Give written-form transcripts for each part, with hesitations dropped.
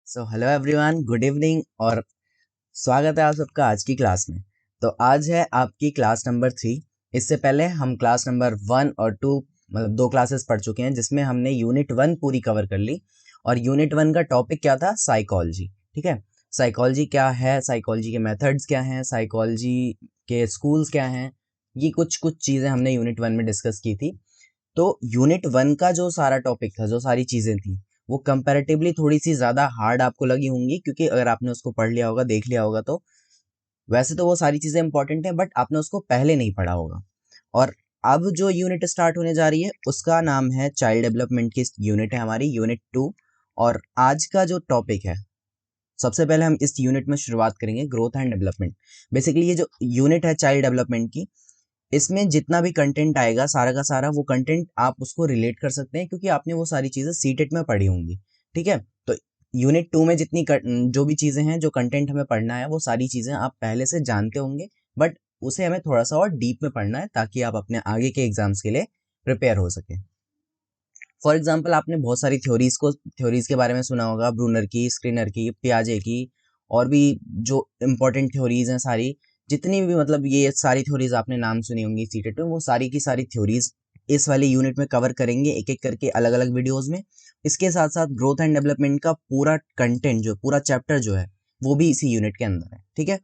Hello everyone, good evening और स्वागत है आप सबका आज की क्लास में। तो आज है आपकी क्लास नंबर 3। इससे पहले हम क्लास नंबर 1 और 2 मतलब 2 क्लासेस पढ़ चुके हैं, जिसमें हमने यूनिट 1 पूरी कवर कर ली। और यूनिट 1 का टॉपिक क्या था? साइकोलॉजी। ठीक है, साइकोलॉजी क्या है, साइकोलॉजी के मेथड्स क्या हैं, साइकोलॉजी के स्कूल्स क्या हैं, ये कुछ कुछ चीज़ें हमने यूनिट 1 में डिस्कस की थी। तो यूनिट 1 का जो सारा टॉपिक था, जो सारी चीज़ें थी, वो कंपैरेटिवली थोड़ी सी ज़्यादा हार्ड आपको लगी होंगी, क्योंकि अगर आपने उसको पढ़ लिया होगा, देख लिया होगा, तो वैसे तो वो सारी चीज़ें इंपॉर्टेंट हैं, बट आपने उसको पहले नहीं पढ़ा होगा। और अब जो यूनिट स्टार्ट होने जा रही है उसका नाम है चाइल्ड डेवलपमेंट की यूनिट है हमारी, यूनिट 2। और आज का जो टॉपिक है, सबसे पहले हम इस यूनिट में शुरुआत करेंगे ग्रोथ एंड डेवलपमेंट। बेसिकली ये जो यूनिट है चाइल्ड डेवलपमेंट की, इसमें जितना भी कंटेंट आएगा सारा का सारा वो कंटेंट आप उसको रिलेट कर सकते हैं, क्योंकि आपने वो सारी चीज़ें सीटेट में पढ़ी होंगी। ठीक है, तो यूनिट 2 में जो भी चीज़ें हैं, जो कंटेंट हमें पढ़ना है, वो सारी चीज़ें आप पहले से जानते होंगे, बट उसे हमें थोड़ा सा और डीप में पढ़ना है, ताकि आप अपने आगे के एग्जाम्स के लिए प्रिपेयर हो सके। फॉर एग्जाम्पल, आपने बहुत सारी थ्योरीज के बारे में सुना होगा, ब्रूनर की, स्क्रीनर की, पियाजे की, और भी जो इम्पोर्टेंट थ्योरीज हैं सारी, जितनी भी मतलब ये सारी थ्योरीज आपने नाम सुनी होंगी सीटेट में, वो सारी की सारी थ्योरीज इस वाली यूनिट में कवर करेंगे, एक एक करके अलग अलग वीडियोस में। इसके साथ साथ ग्रोथ एंड डेवलपमेंट का पूरा कंटेंट, जो पूरा चैप्टर जो है, वो भी इसी यूनिट के अंदर है। ठीक है,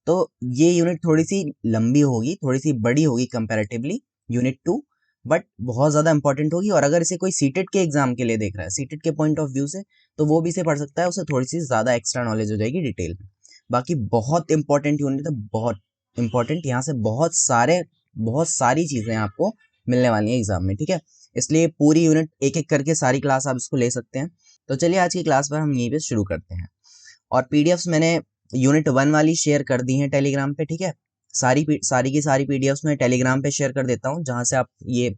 तो ये यूनिट थोड़ी सी लंबी होगी, थोड़ी सी बड़ी होगी कंपैरेटिवली यूनिट 2, बट बहुत ज़्यादा इंपॉर्टेंट होगी। और अगर इसे कोई सीटेट के एग्जाम के लिए देख रहा है, सीटेट के पॉइंट ऑफ व्यू से, तो वो भी इसे पढ़ सकता है, उसे थोड़ी सी ज़्यादा एक्स्ट्रा नॉलेज हो जाएगी डिटेल में। बाकी बहुत इंपॉर्टेंट यूनिट है, बहुत इंपॉर्टेंट। यहाँ से बहुत सारी चीज़ें आपको मिलने वाली हैं एग्जाम में। ठीक है, इसलिए पूरी यूनिट एक एक करके सारी क्लास आप इसको ले सकते हैं। तो चलिए आज की क्लास पर हम यहीं पे शुरू करते हैं। और पीडीएफ्स मैंने यूनिट 1 वाली शेयर कर दी हैं टेलीग्राम पे। ठीक है, सारी की सारी पीडीएफ्स मैं टेलीग्राम पे शेयर कर देता हूँ, जहाँ से आप ये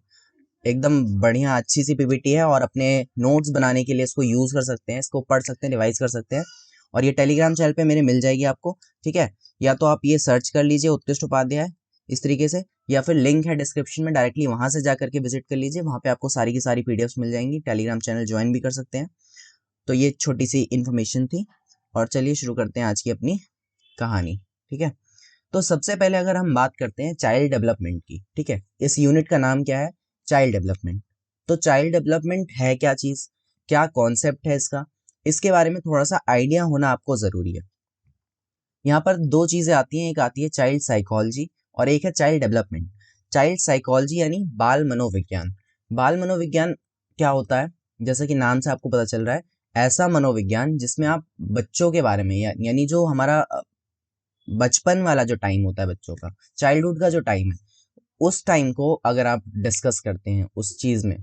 एकदम बढ़िया अच्छी सी पीपीटी है, और अपने नोट्स बनाने के लिए इसको यूज़ कर सकते हैं, इसको पढ़ सकते हैं, रिवाइज कर सकते हैं। और ये टेलीग्राम चैनल पे मेरे मिल जाएगी आपको। ठीक है, या तो आप ये सर्च कर लीजिए उत्कृष्ट उपाध्याय इस तरीके से, या फिर लिंक है डिस्क्रिप्शन में, डायरेक्टली वहाँ से जा करके विजिट कर लीजिए, वहाँ पे आपको सारी की सारी पीडीएफ्स मिल जाएंगी। टेलीग्राम चैनल ज्वाइन भी कर सकते हैं। तो ये छोटी सी इन्फॉर्मेशन थी, और चलिए शुरू करते हैं आज की अपनी कहानी। ठीक है, तो सबसे पहले अगर हम बात करते हैं चाइल्ड डेवलपमेंट की, ठीक है, इस यूनिट का नाम क्या है? Child development. तो चाइल्ड डेवलपमेंट है क्या चीज़, क्या कॉन्सेप्ट है इसका, इसके बारे में थोड़ा सा आइडिया होना आपको ज़रूरी है। यहाँ पर दो चीज़ें आती हैं, एक आती है चाइल्ड साइकोलॉजी और एक है चाइल्ड डेवलपमेंट। चाइल्ड साइकोलॉजी यानी बाल मनोविज्ञान। बाल मनोविज्ञान क्या होता है? जैसे कि नाम से आपको पता चल रहा है, ऐसा मनोविज्ञान जिसमें आप बच्चों के बारे में, यानी जो हमारा बचपन वाला जो टाइम होता है बच्चों का, चाइल्डहुड का जो टाइम है, उस टाइम को अगर आप डिस्कस करते हैं उस चीज में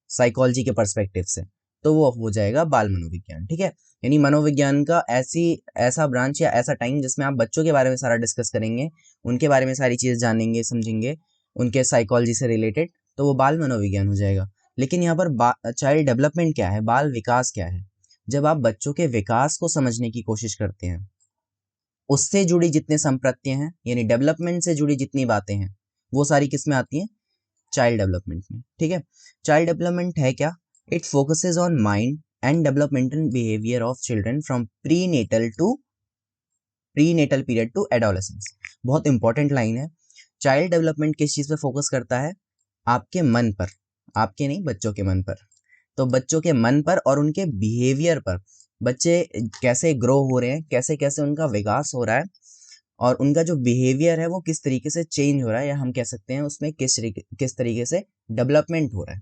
साइकोलॉजी के पर्सपेक्टिव से, तो वो हो जाएगा बाल मनोविज्ञान। ठीक है, यानी मनोविज्ञान का ऐसा ब्रांच या ऐसा टाइम जिसमें आप बच्चों के बारे में सारा डिस्कस करेंगे, उनके बारे में सारी चीज जानेंगे, समझेंगे, उनके साइकोलॉजी से रिलेटेड, तो वो बाल मनोविज्ञान हो जाएगा। लेकिन यहाँ पर चाइल्ड डेवलपमेंट क्या है, बाल विकास क्या है? जब आप बच्चों के विकास को समझने की कोशिश करते हैं, उससे जुड़ी जितने संप्रत्य हैं, यानी डेवलपमेंट से जुड़ी जितनी बातें हैं, वो सारी किस में आती हैं? चाइल्ड डेवलपमेंट में। ठीक है, चाइल्ड डेवलपमेंट है क्या? It focuses on mind and developmental behaviour of children from pre natal period to adolescence. बहुत इंपॉर्टेंट लाइन है। चाइल्ड डेवलपमेंट किस चीज पे फोकस करता है? आपके मन पर, आपके नहीं, बच्चों के मन पर। तो बच्चों के मन पर और उनके बिहेवियर पर, बच्चे कैसे ग्रो हो रहे हैं, कैसे कैसे उनका विकास हो रहा है, और उनका जो बिहेवियर है वो किस तरीके से चेंज हो रहा है, या हम कह सकते हैं उसमें किस तरीके से डेवलपमेंट हो रहा है,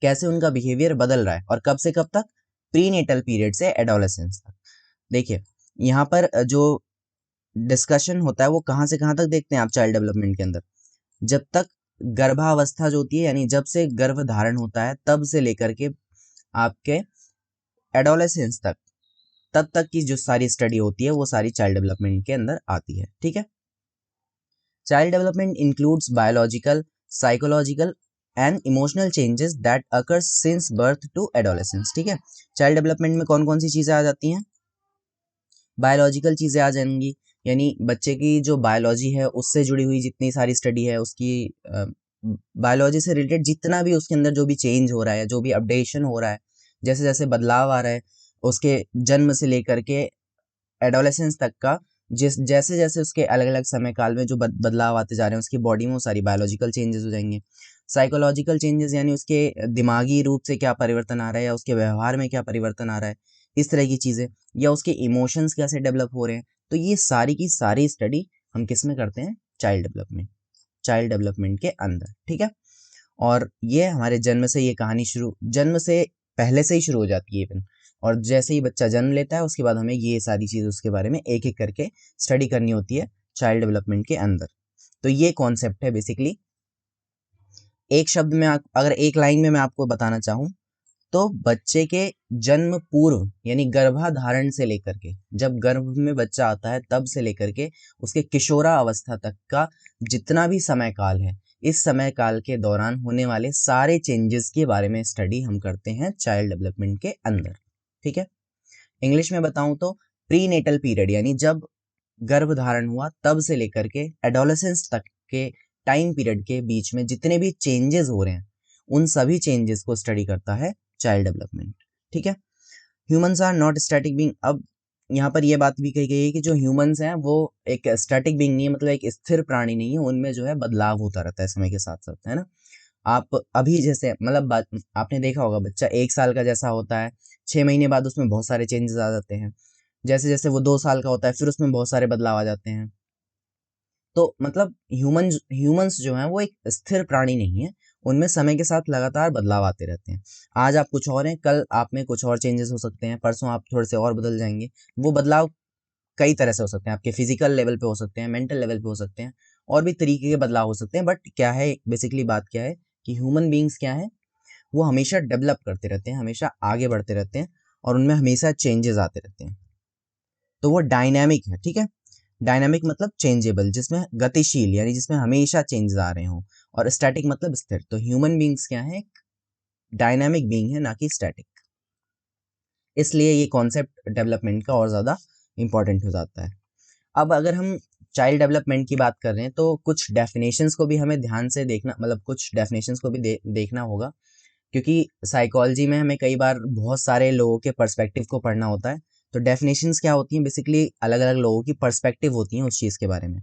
कैसे उनका बिहेवियर बदल रहा है, और कब से कब तक? प्रीनेटल पीरियड से एडोलेसेंस तक। देखिए, यहाँ पर जो डिस्कशन होता है वो कहाँ से कहाँ तक देखते हैं आप चाइल्ड डेवलपमेंट के अंदर? जब तक गर्भावस्था जो होती है, यानी जब से गर्भ धारण होता है, तब से लेकर के आपके एडोलेसेंस तक, तब तक की जो सारी स्टडी होती है, वो सारी चाइल्ड डेवलपमेंट के अंदर आती है। ठीक है, child development includes biological, psychological and emotional changes that occur since birth to adolescence. ठीक है, चाइल्ड डेवलपमेंट में कौन कौन सी चीजें आ जाती हैं? बायोलॉजिकल चीजें आ जाएंगी, यानी बच्चे की जो बायोलॉजी है उससे जुड़ी हुई जितनी सारी स्टडी है, उसकी बायोलॉजी से रिलेटेड जितना भी उसके अंदर जो भी चेंज हो रहा है, जो भी अपडेशन हो रहा है, जैसे जैसे बदलाव आ रहा है, उसके जन्म से लेकर के एडोलेसेंस तक का, जैसे जैसे उसके अलग अलग समय काल में जो बदलाव आते जा रहे हैं उसकी बॉडी में, वो सारी बायोलॉजिकल चेंजेस हो जाएंगे। साइकोलॉजिकल चेंजेस यानी उसके दिमागी रूप से क्या परिवर्तन आ रहा है, या उसके व्यवहार में क्या परिवर्तन आ रहा है, इस तरह की चीज़ें, या उसके इमोशंस कैसे डेवलप हो रहे हैं। तो ये सारी की सारी स्टडी हम किस में करते हैं? चाइल्ड डेवलपमेंट के अंदर, ठीक है। और ये हमारे जन्म से, ये कहानी जन्म से पहले से ही शुरू हो जाती है इवन। और जैसे ही बच्चा जन्म लेता है उसके बाद हमें ये सारी चीज़ उसके बारे में एक एक करके स्टडी करनी होती है चाइल्ड डेवलपमेंट के अंदर। तो ये कॉन्सेप्ट है बेसिकली। एक शब्द में अगर एक लाइन में मैं आपको बताना चाहूँ तो बच्चे के जन्म पूर्व यानी गर्भाधारण से लेकर के, जब गर्भ में बच्चा आता है तब से लेकर के उसके किशोरा अवस्था तक का जितना भी समय काल है, इस समय काल के दौरान होने वाले सारे चेंजेस के बारे में स्टडी हम करते हैं चाइल्ड डेवलपमेंट के अंदर, ठीक है। इंग्लिश में बताऊं तो प्री नेटल पीरियड यानी जब गर्भधारण हुआ तब से लेकर के एडोलेसेंस तक के टाइम पीरियड के बीच में जितने भी चेंजेस हो रहे हैं, उन सभी चेंजेस को स्टडी करता है चाइल्ड डेवलपमेंट, ठीक है। Humans are not static being. अब यहाँ पर यह बात भी कही गई है कि जो ह्यूमंस हैं वो एक स्टैटिक बीइंग नहीं है, मतलब एक स्थिर प्राणी नहीं है, उनमें जो है बदलाव होता रहता है समय के साथ साथ, है ना। आप अभी जैसे मतलब आपने देखा होगा बच्चा 1 साल का जैसा होता है, 6 महीने बाद उसमें बहुत सारे चेंजेस आ जाते हैं। जैसे जैसे वो 2 साल का होता है फिर उसमें बहुत सारे बदलाव आ जाते हैं। तो मतलब ह्यूमंस जो हैं वो एक स्थिर प्राणी नहीं है, उनमें समय के साथ लगातार बदलाव आते रहते हैं। आज आप कुछ और हैं, कल आप में कुछ और चेंजेस हो सकते हैं, परसों आप थोड़े से और बदल जाएंगे। वो बदलाव कई तरह से हो सकते हैं, आपके फिजिकल लेवल पे हो सकते हैं, मेंटल लेवल पे हो सकते हैं, और भी तरीके के बदलाव हो सकते हैं। बट क्या है बेसिकली, बात क्या है कि ह्यूमन बींग्स क्या है, वो हमेशा डेवलप करते रहते हैं, हमेशा आगे बढ़ते रहते हैं, और उनमें हमेशा चेंजेस आते रहते हैं। तो वो डायनामिक है, ठीक है। डायनामिक मतलब चेंजेबल, जिसमें गतिशील यानी जिसमें हमेशा चेंजेस आ रहे हों, और स्टैटिक मतलब स्थिर। तो ह्यूमन बींग्स क्या है, डायनामिक बींग है, ना कि स्टैटिक। इसलिए ये कॉन्सेप्ट डेवलपमेंट का और ज़्यादा इंपॉर्टेंट हो जाता है। अब अगर हम चाइल्ड डेवलपमेंट की बात कर रहे हैं तो कुछ डेफिनेशंस को भी हमें ध्यान से देखना, मतलब कुछ डेफिनेशंस को भी देखना होगा, क्योंकि साइकोलॉजी में हमें कई बार बहुत सारे लोगों के पर्सपेक्टिव को पढ़ना होता है। तो डेफिनेशंस क्या होती हैं, बेसिकली अलग अलग लोगों की पर्सपेक्टिव होती हैं उस चीज़ के बारे में।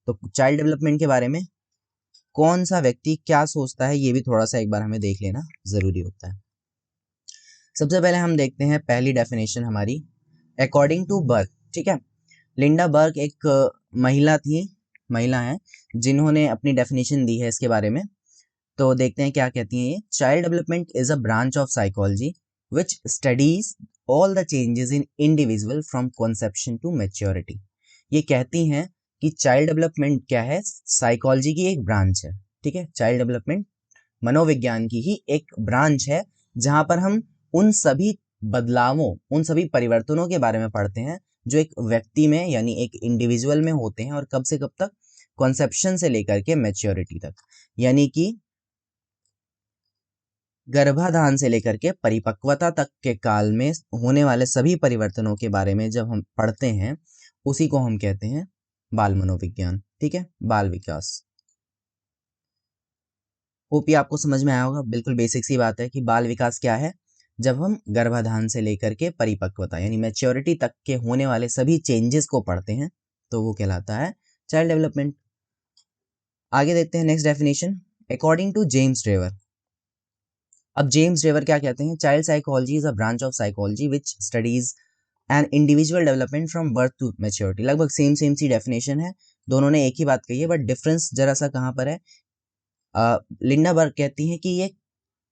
तो चाइल्ड डेवलपमेंट के बारे में कौन सा व्यक्ति क्या सोचता है, ये भी थोड़ा सा एक बार हमें देख लेना ज़रूरी होता है। सबसे पहले हम देखते हैं पहली डेफिनेशन हमारी, अकॉर्डिंग टू बर्थ, ठीक है। लिंडा बर्ग एक महिला हैं जिन्होंने अपनी डेफिनेशन दी है इसके बारे में। तो देखते हैं क्या कहती हैं ये। Child development is a branch of psychology which studies all the changes in individual from conception to maturity. ये कहती हैं कि चाइल्ड डेवलपमेंट क्या है, साइकोलॉजी की एक ब्रांच है, ठीक है। चाइल्ड डेवलपमेंट मनोविज्ञान की ही एक ब्रांच है, जहां पर हम उन सभी बदलावों, उन सभी परिवर्तनों के बारे में पढ़ते हैं जो एक व्यक्ति में यानी एक इंडिविजुअल में होते हैं, और कब से कब तक, कॉन्सेप्शन से लेकर के मैच्योरिटी तक, यानी कि गर्भाधान से लेकर के परिपक्वता तक के काल में होने वाले सभी परिवर्तनों के बारे में जब हम पढ़ते हैं, उसी को हम कहते हैं बाल मनोविज्ञान, ठीक है, बाल विकास। होप ये आपको समझ में आया होगा। बिल्कुल बेसिक सी बात है कि बाल विकास क्या है। जब हम गर्भाधान से लेकर के परिपक्वता यानी मैच्योरिटी तक के होने वाले सभी चेंजेस को पढ़ते हैं, तो वो कहलाता है चाइल्ड डेवलपमेंट। आगे देखते हैं next definition, according to James Drever. अब जेम्स ड्रेवर क्या कहते हैं, child psychology is a branch of psychology which studies and individual development from birth to maturity. लगभग सेम सेम सी डेफिनेशन है, दोनों ने एक ही बात कही है, बट डिफरेंस जरा सा कहाँ पर है। लिंडा बर्ग कहती हैं कि ये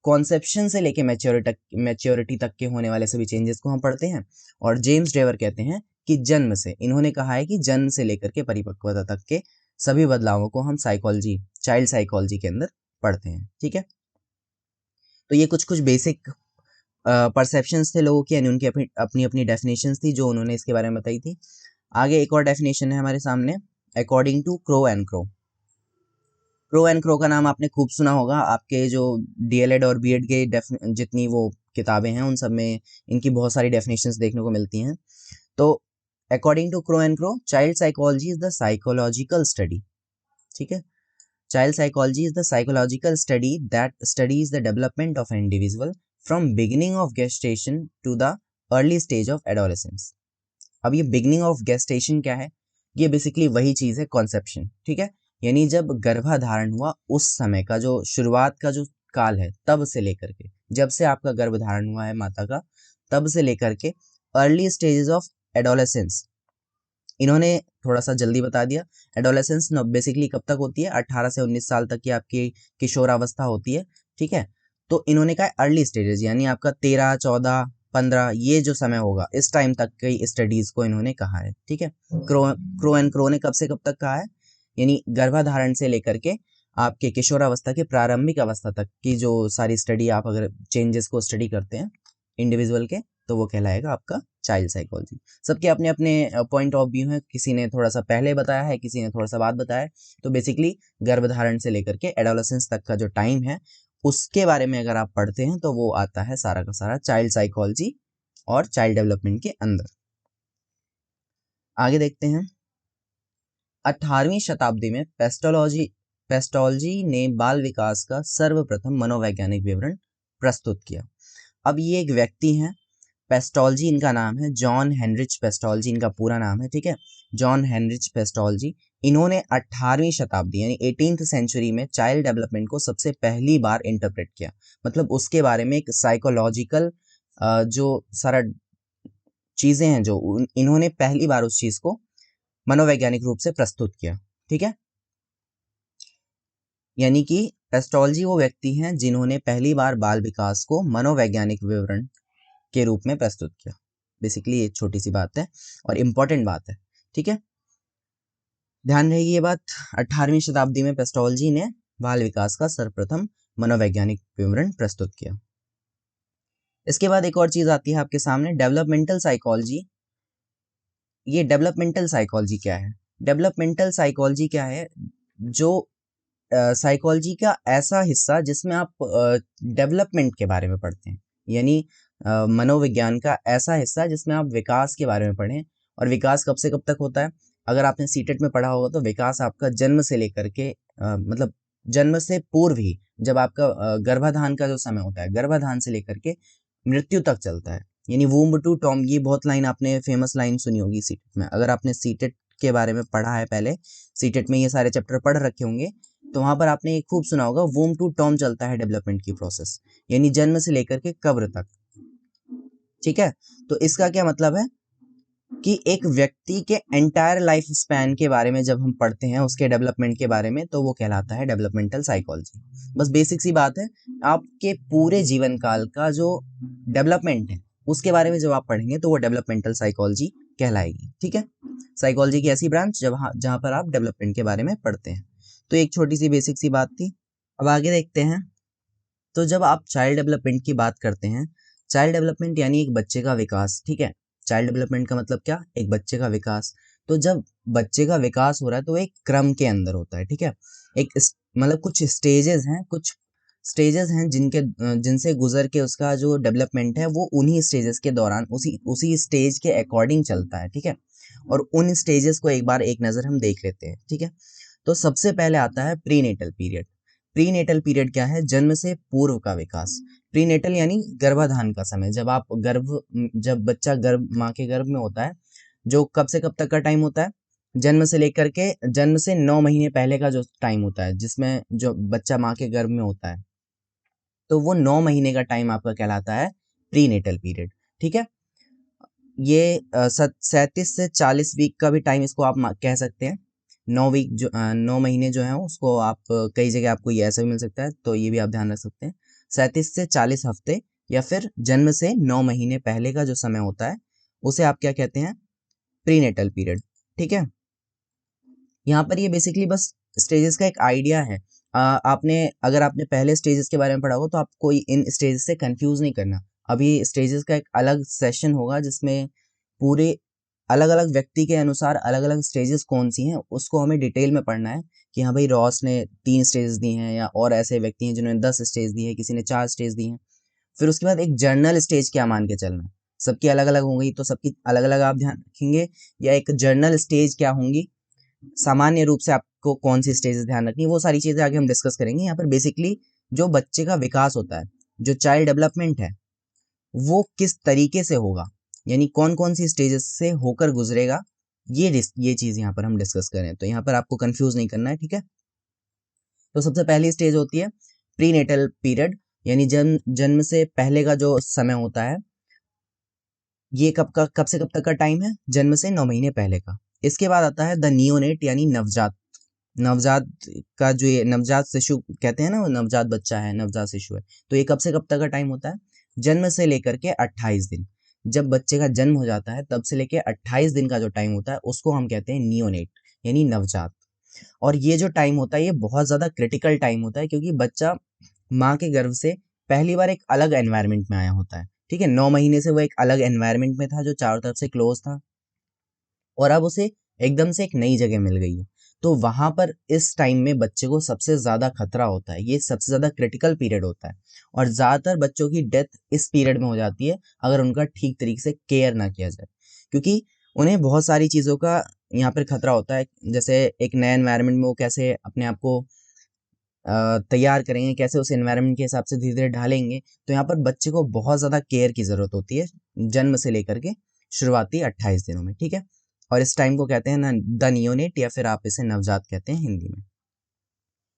कॉन्सेप्शन से लेके मैच्योरिटी तक के होने वाले सभी चेंजेस को हम पढ़ते हैं, और जेम्स ड्रेवर कहते हैं कि जन्म से, इन्होंने कहा है कि जन्म से लेकर के परिपक्वता तक के सभी बदलावों को हम साइकोलॉजी, चाइल्ड साइकोलॉजी के अंदर पढ़ते हैं, ठीक है। तो ये कुछ कुछ बेसिक परसेप्शंस थे लोगों की, यानी उनकी अपनी अपनी अपनी डेफिनेशंस थी जो उन्होंने इसके बारे में बताई थी। आगे एक और डेफिनेशन है हमारे सामने, according to Crow and Crow. Crow and Crow का नाम आपने खूब सुना होगा, आपके जो डीएलएड और बीएड के जितनी वो किताबें हैं उन सब में इनकी बहुत सारी डेफिनेशंस देखने को मिलती हैं। तो according to Crow and Crow, child psychology is the psychological study, ठीक है। Child psychology is the psychological study that studies the development of an individual from beginning of gestation to the early stage of adolescence. अब ये beginning of gestation क्या है, ये basically वही चीज है, कॉन्सेप्शन, ठीक है। यानी जब गर्भाधारण हुआ उस समय का जो शुरुआत का जो काल है, तब से लेकर के, जब से आपका गर्भधारण हुआ है माता का, तब से लेकर के अर्ली स्टेजेस ऑफ एडोलेसेंस, इन्होंने थोड़ा सा जल्दी बता दिया। एडोलेसेंस बेसिकली कब तक होती है, 18 से 19 साल तक की आपकी किशोरावस्था होती है, ठीक है। तो इन्होंने कहा अर्ली स्टेजेस, यानी आपका 13, 14, 15 ये जो समय होगा, इस टाइम तक की स्टडीज को इन्होंने कहा है, ठीक है। क्रो एंड क्रो ने कब से कब तक कहा है, यानी गर्भाधारण से लेकर के आपके किशोरावस्था के प्रारंभिक अवस्था तक की जो सारी स्टडी, आप अगर चेंजेस को स्टडी करते हैं इंडिविजुअल के, तो वो कहलाएगा आपका चाइल्ड साइकोलॉजी। सबके अपने अपने पॉइंट ऑफ व्यू है, किसी ने थोड़ा सा पहले बताया है, किसी ने थोड़ा सा बाद बताया है। तो बेसिकली गर्भधारण से लेकर के एडोलेसेंस तक का जो टाइम है, उसके बारे में अगर आप पढ़ते हैं तो वो आता है सारा का सारा चाइल्ड साइकोलॉजी और चाइल्ड डेवलपमेंट के अंदर। आगे देखते हैं। 18वीं शताब्दी में पेस्टोलॉजी ने बाल विकास का सर्वप्रथम मनोवैज्ञानिक विवरण प्रस्तुत किया। अब ये एक व्यक्ति हैं, पेस्टोलॉजी इनका नाम है, जॉन हेनरिच पेस्टोलॉजी इनका पूरा नाम है, ठीक है। जॉन हेनरिच पेस्टोलॉजी, इन्होंने 18वीं शताब्दी यानी 18th सेंचुरी में चाइल्ड डेवलपमेंट को सबसे पहली बार इंटरप्रेट किया। मतलब उसके बारे में एक साइकोलॉजिकल जो सारा चीजें हैं, जो इन्होंने पहली बार उस चीज को मनोवैज्ञानिक रूप से प्रस्तुत किया, ठीक है। यानी कि पेस्टोलॉजी वो व्यक्ति हैं जिन्होंने पहली बार बाल विकास को मनोवैज्ञानिक विवरण के रूप में प्रस्तुत किया। बेसिकली एक छोटी सी बात है और इम्पोर्टेंट बात है, ठीक है, ध्यान रहेगी ये बात। 18वीं शताब्दी में पेस्टोलॉजी ने बाल विकास का सर्वप्रथम मनोवैज्ञानिक विवरण प्रस्तुत किया। इसके बाद एक और चीज आती है आपके सामने, डेवलपमेंटल साइकोलॉजी। ये डेवलपमेंटल साइकोलॉजी क्या है? डेवलपमेंटल साइकोलॉजी क्या है? जो साइकोलॉजी का ऐसा हिस्सा जिसमें आप डेवलपमेंट के बारे में पढ़ते हैं, यानी मनोविज्ञान का ऐसा हिस्सा जिसमें आप विकास के बारे में पढ़ें। और विकास कब से कब तक होता है? अगर आपने सीटेट में पढ़ा होगा तो विकास आपका जन्म से लेकर के मतलब जन्म से पूर्व ही, जब आपका गर्भाधान का जो समय होता है, गर्भाधान से लेकर के मृत्यु तक चलता है, यानी वूम्ब टू टॉम। ये बहुत लाइन आपने फेमस लाइन सुनी होगी सीटेट में, अगर आपने सीटेट के बारे में पढ़ा है, पहले सीटेट में ये सारे चैप्टर पढ़ रखे होंगे, तो वहां पर आपने एक खूब सुना होगा, वूम टू टॉम चलता है डेवलपमेंट की प्रोसेस, यानी जन्म से लेकर के कब्र तक, ठीक है। तो इसका क्या मतलब है कि एक व्यक्ति के एंटायर लाइफ स्पैन के बारे में जब हम पढ़ते हैं, उसके डेवलपमेंट के बारे में, तो वो कहलाता है डेवलपमेंटल साइकोलॉजी। बस बेसिक सी बात है, आपके पूरे जीवन काल का जो डेवलपमेंट है उसके बारे में जब आप पढ़ेंगे तो वो डेवलपमेंटल साइकोलॉजी कहलाएगी, ठीक है। साइकोलॉजी की ऐसी ब्रांच जहां पर आप डेवलपमेंट के बारे में पढ़ते हैं। तो एक छोटी सी बेसिक सी बात थी। अब आगे देखते हैं। तो जब आप चाइल्ड डेवलपमेंट की बात करते हैं, चाइल्ड डेवलपमेंट यानी एक बच्चे का विकास, ठीक है। चाइल्ड डेवलपमेंट का मतलब क्या? एक बच्चे का विकास। तो जब बच्चे का विकास हो रहा है तो एक क्रम के अंदर होता है, ठीक है। एक मतलब कुछ स्टेजेस हैं जिनसे गुजर के उसका जो डेवलपमेंट है वो उन्हीं स्टेजेस के दौरान उसी स्टेज के अकॉर्डिंग चलता है, ठीक है। और उन स्टेजेस को एक बार एक नज़र हम देख लेते हैं, ठीक है। तो सबसे पहले आता है प्रीनेटल पीरियड। प्रीनेटल पीरियड क्या है? जन्म से पूर्व का विकास। प्रीनेटल यानी गर्भाधान का समय, जब बच्चा माँ के गर्भ में होता है, जो कब से कब तक का टाइम होता है? जन्म से 9 महीने पहले का जो टाइम होता है, जिसमें जो बच्चा माँ के गर्भ में होता है, तो वो 9 महीने का टाइम आपका कहलाता है प्रीनेटल पीरियड, ठीक है। ये 37 से 40 वीक का भी टाइम इसको आप कह सकते हैं। 9 महीने जो है उसको आप कई जगह आपको ये ऐसा भी मिल सकता है, तो ये भी आप ध्यान रख सकते हैं। 37 से 40 हफ्ते या फिर जन्म से 9 महीने पहले का जो समय होता है उसे आप क्या कहते हैं? प्रीनेटल पीरियड, ठीक है। यहाँ पर ये बेसिकली बस स्टेजेस का एक आइडिया है। अगर आपने पहले स्टेजेस के बारे में पढ़ा हो तो आपको इन स्टेजेस से कंफ्यूज नहीं करना। अभी स्टेजेस का एक अलग सेशन होगा जिसमें पूरे अलग अलग व्यक्ति के अनुसार अलग अलग स्टेजेस कौन सी हैं उसको हमें डिटेल में पढ़ना है, कि हाँ भाई रॉस ने 3 स्टेज दी हैं, या और ऐसे व्यक्ति हैं जिन्होंने 10 स्टेज दी है, किसी ने 4 स्टेज दी हैं। फिर उसके बाद एक जर्नल स्टेज क्या मान के चलना है, सबकी अलग अलग होंगी तो सबकी अलग अलग आप ध्यान रखेंगे, या एक जर्नल स्टेज क्या होंगी, सामान्य रूप से आपको कौन सी स्टेजेस ध्यान रखनी है, वो सारी चीजें आगे हम डिस्कस करेंगे। यहाँ पर बेसिकली जो बच्चे का विकास होता है, जो चाइल्ड डेवलपमेंट है, वो किस तरीके से होगा, यानी कौन कौन सी स्टेजेस से होकर गुजरेगा, ये चीज़ यहाँ पर हम डिस्कस करें। तो यहाँ पर आपको कंफ्यूज नहीं करना है, ठीक है। तो सबसे पहली स्टेज होती है प्रीनेटल पीरियड, यानी जन्म से पहले का जो समय होता है, ये कब से कब तक का टाइम है, जन्म से 9 महीने पहले का। इसके बाद आता है द नियोनेट यानी नवजात। नवजात का जो ये नवजात शिशु कहते हैं ना, वो नवजात बच्चा है, नवजात शिशु है। तो ये कब से कब तक का टाइम होता है, जन्म से लेकर के 28 दिन। जब बच्चे का जन्म हो जाता है तब से लेकर 28 दिन का जो टाइम होता है उसको हम कहते हैं नियोनेट यानी नवजात। और ये जो टाइम होता है ये बहुत ज़्यादा क्रिटिकल टाइम होता है, क्योंकि बच्चा माँ के गर्भ से पहली बार एक अलग एनवायरनमेंट में आया होता है, ठीक है। 9 महीने से वो एक अलग एनवायरनमेंट में था जो चारों तरफ से क्लोज था, और अब उसे एकदम से एक नई जगह मिल गई है। तो वहां पर इस टाइम में बच्चे को सबसे ज्यादा खतरा होता है, ये सबसे ज्यादा क्रिटिकल पीरियड होता है। और ज्यादातर बच्चों की डेथ इस पीरियड में हो जाती है अगर उनका ठीक तरीके से केयर ना किया जाए, क्योंकि उन्हें बहुत सारी चीजों का यहाँ पर खतरा होता है। जैसे एक नए एनवायरनमेंट में वो कैसे अपने आप को तैयार करेंगे, कैसे उस एनवायरनमेंट के हिसाब से धीरे धीरे ढालेंगे। तो यहाँ पर बच्चे को बहुत ज़्यादा केयर की ज़रूरत होती है जन्म से लेकर के शुरुआती 28 दिनों में, ठीक है। और इस टाइम को कहते हैं ना द नियोनेट, या फिर आप इसे नवजात कहते हैं हिंदी में।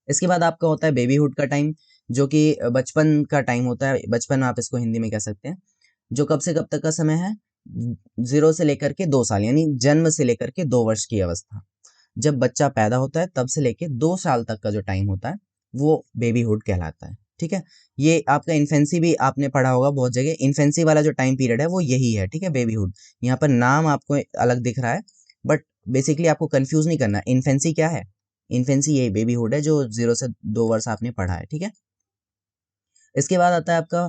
इसके बाद आपका होता है बेबीहुड का टाइम, जो कि बचपन का टाइम होता है। बचपन आप इसको हिंदी में कह सकते हैं, जो कब से कब तक का समय है, 0 से लेकर के 2 साल, यानी जन्म से लेकर के 2 वर्ष की अवस्था। जब बच्चा पैदा होता है तब से लेके 2 साल तक का जो टाइम होता है वो बेबीहुड कहलाता है, ठीक है। ये आपका इन्फेंसी भी आपने पढ़ा होगा बहुत जगह, इन्फेंसी वाला जो टाइम पीरियड है वो यही है, ठीक है, बेबीहुड। यहाँ पर नाम आपको अलग दिख रहा है, बट बेसिकली आपको कंफ्यूज नहीं करना। इन्फेंसी क्या है, इन्फेंसी यही बेबीहुड है जो 0 से 2 वर्ष आपने पढ़ा है, ठीक है। इसके बाद आता है आपका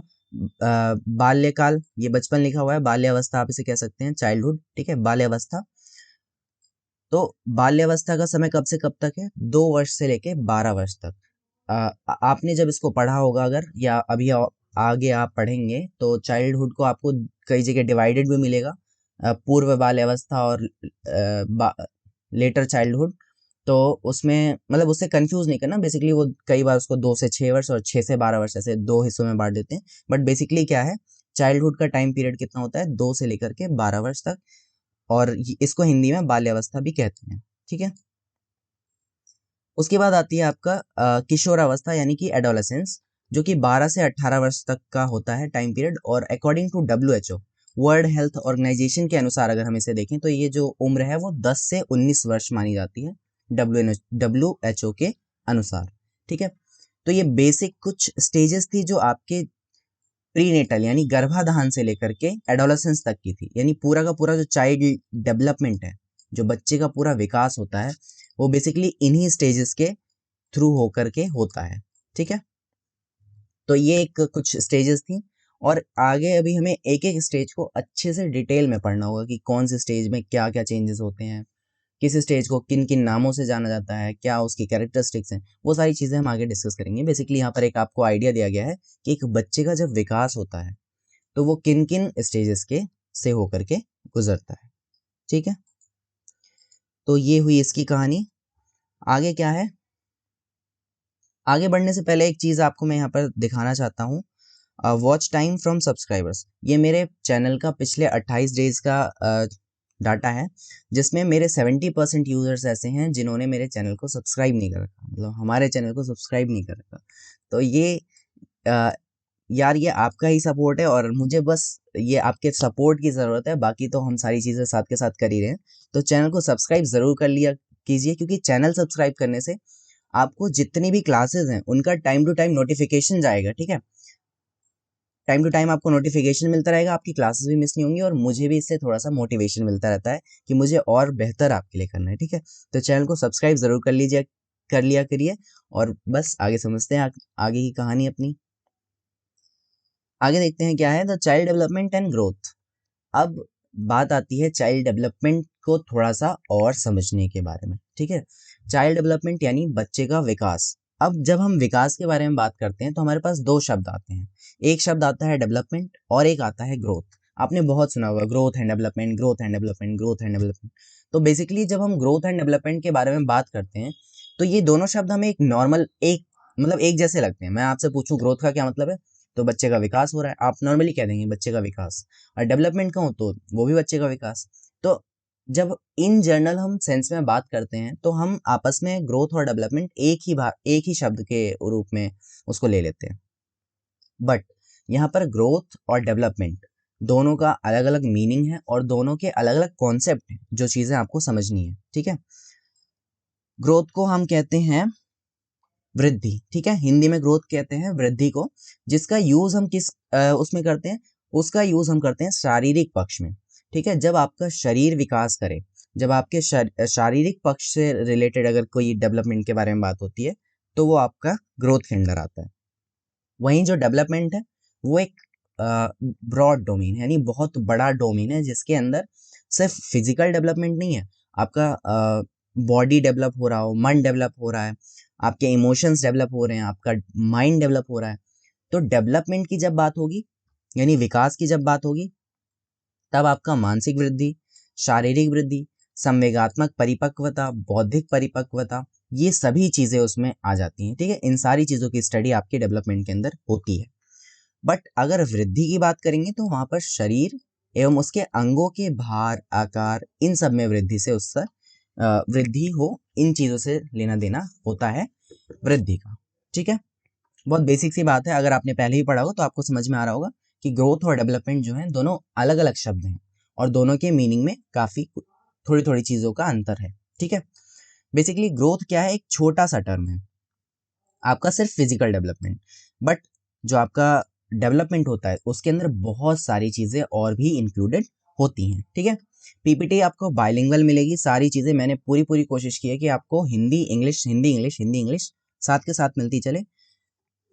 बाल्यकाल, ये बचपन लिखा हुआ है, बाल्यावस्था आप इसे कह सकते हैं, चाइल्डहुड, ठीक है, बाल्यावस्था। तो बाल्यावस्था का समय कब से कब तक है, 2 वर्ष से लेके 12 वर्ष तक। आपने जब इसको पढ़ा होगा अगर, या अभी आगे आप पढ़ेंगे तो चाइल्डहुड को आपको कई जगह डिवाइडेड भी मिलेगा, पूर्व बाल्यावस्था और लेटर चाइल्डहुड। तो उसमें मतलब उससे कंफ्यूज नहीं करना, बेसिकली वो कई बार उसको 2 से 6 वर्ष और 6 से 12 वर्ष ऐसे 2 हिस्सों में बांट देते हैं। बट बेसिकली क्या है, चाइल्डहुड का टाइम पीरियड कितना होता है, 2 से लेकर के 12 वर्ष तक। और इसको हिंदी में बाल्यावस्था भी कहते हैं, ठीक है। उसके बाद आती है आपका किशोरावस्था यानी कि एडोलेसेंस, जो कि 12 से 18 वर्ष तक का होता है टाइम पीरियड। और according to WHO, world health organisation के अनुसार अगर हम इसे देखें तो ये जो उम्र है वो 10 से 19 वर्ष मानी जाती है WHO के अनुसार, ठीक है। तो ये बेसिक कुछ स्टेजेस थी जो आपके प्रीनेटल यानी गर्भाधान से लेकर के एडोलेसेंस तक की थी, यानी पूरा का पूरा जो चाइल्ड डेवलपमेंट है, जो बच्चे का पूरा विकास होता है, वो बेसिकली इन्हीं स्टेजेस के थ्रू होकर के होता है, ठीक है। तो ये एक कुछ स्टेजेस थी, और आगे अभी हमें एक एक स्टेज को अच्छे से डिटेल में पढ़ना होगा कि कौन से स्टेज में क्या क्या चेंजेस होते हैं, किस स्टेज को किन किन नामों से जाना जाता है, क्या उसकी कैरेक्टरिस्टिक्स हैं, वो सारी चीज़ें हम आगे डिस्कस करेंगे। बेसिकली यहाँ पर एक आपको आइडिया दिया गया है कि एक बच्चे का जब विकास होता है तो वो किन किन स्टेजेस के से होकर के गुजरता है, ठीक है। तो ये हुई इसकी कहानी। आगे क्या है, आगे बढ़ने से पहले एक चीज़ आपको मैं यहाँ पर दिखाना चाहता हूँ, वॉच टाइम फ्रॉम सब्सक्राइबर्स। ये मेरे चैनल का पिछले 28 डेज का डाटा है, जिसमें मेरे 70% यूज़र्स ऐसे हैं जिन्होंने मेरे चैनल को सब्सक्राइब नहीं कर रखा, मतलब हमारे चैनल को सब्सक्राइब नहीं कर रखा। तो ये अ, यार ये आपका ही सपोर्ट है, और मुझे बस ये आपके सपोर्ट की ज़रूरत है, बाकी तो हम सारी चीज़ें साथ के साथ कर ही रहे हैं। तो चैनल को सब्सक्राइब ज़रूर कर लिया कीजिए, क्योंकि चैनल सब्सक्राइब करने से आपको जितनी भी क्लासेस हैं उनका टाइम टू टाइम नोटिफिकेशन जाएगा, ठीक है। टाइम टू टाइम आपको नोटिफिकेशन मिलता रहेगा, आपकी क्लासेस भी मिस नहीं होंगी, और मुझे भी इससे थोड़ा सा मोटिवेशन मिलता रहता है कि मुझे और बेहतर आपके लिए करना है, ठीक है। तो चैनल को सब्सक्राइब ज़रूर कर लिया करिए, और बस आगे समझते हैं आगे की कहानी अपनी। आगे देखते हैं क्या है, the child development and growth. अब बात आती है चाइल्ड डेवलपमेंट को थोड़ा सा और समझने के बारे में, ठीक है। चाइल्ड डेवलपमेंट यानी बच्चे का विकास। अब जब हम विकास के बारे में बात करते हैं तो हमारे पास दो शब्द आते हैं, एक शब्द आता है डेवलपमेंट और एक आता है ग्रोथ। आपने बहुत सुना होगा growth and development, growth and development, growth and development. तो बेसिकली जब हम ग्रोथ एंड डेवलपमेंट के बारे में बात करते हैं तो ये दोनों शब्द हमें एक नॉर्मल एक मतलब एक जैसे लगते हैं। मैं आपसे पूछूं ग्रोथ का क्या मतलब है, तो बच्चे का विकास हो रहा है, आप नॉर्मली कह देंगे बच्चे का विकास। और डेवलपमेंट कहूँ तो वो भी बच्चे का विकास। तो जब इन जनरल हम सेंस में बात करते हैं तो हम आपस में ग्रोथ और डेवलपमेंट एक ही शब्द के रूप में उसको ले लेते हैं। बट यहाँ पर ग्रोथ और डेवलपमेंट दोनों का अलग अलग मीनिंग है और दोनों के अलग अलग कॉन्सेप्ट हैं जो चीज़ें आपको समझनी है, ठीक है। ग्रोथ को हम कहते हैं वृद्धि, ठीक है, हिंदी में ग्रोथ कहते हैं वृद्धि को, जिसका यूज हम किस उसमें करते हैं, उसका यूज हम करते हैं शारीरिक पक्ष में, ठीक है। जब आपका शरीर विकास करे, जब आपके शारीरिक पक्ष से रिलेटेड अगर कोई डेवलपमेंट के बारे में बात होती है तो वो आपका ग्रोथ के अंदर आता है। वहीं जो डेवलपमेंट है वो एक ब्रॉड डोमेन है, यानी बहुत बड़ा डोमेन है, जिसके अंदर सिर्फ फिजिकल डेवलपमेंट नहीं है, आपका बॉडी डेवलप हो रहा हो, मन डेवलप हो रहा है, आपके इमोशंस डेवलप हो रहे हैं, आपका माइंड डेवलप हो रहा है। तो डेवलपमेंट की जब बात होगी, यानी विकास की जब बात होगी, तब आपका मानसिक वृद्धि, शारीरिक वृद्धि, संवेगात्मक परिपक्वता, बौद्धिक परिपक्वता, ये सभी चीजें उसमें आ जाती हैं, ठीक है। इन सारी चीजों की स्टडी आपके डेवलपमेंट के अंदर होती है। बट अगर वृद्धि की बात करेंगे तो वहां पर शरीर एवं उसके अंगों के भार, आकार, इन सब में वृद्धि से उससे वृद्धि हो, इन चीजों से लेना देना होता है वृद्धि का, ठीक है। बहुत बेसिक सी बात है, अगर आपने पहले ही पढ़ा हो तो आपको समझ में आ रहा होगा कि ग्रोथ और डेवलपमेंट जो है दोनों अलग अलग शब्द हैं और दोनों के मीनिंग में काफी थोड़ी थोड़ी चीजों का अंतर है, ठीक है। बेसिकली ग्रोथ क्या है, एक छोटा सा टर्म है आपका सिर्फ फिजिकल डेवलपमेंट। बट जो आपका डेवलपमेंट होता है उसके अंदर बहुत सारी चीजें और भी इंक्लूडेड होती हैं, ठीक है। पीपीटी आपको बाइलिंगुअल मिलेगी, सारी चीजें मैंने पूरी पूरी कोशिश की है कि आपको Hindi English Hindi English Hindi English साथ के साथ मिलती चले,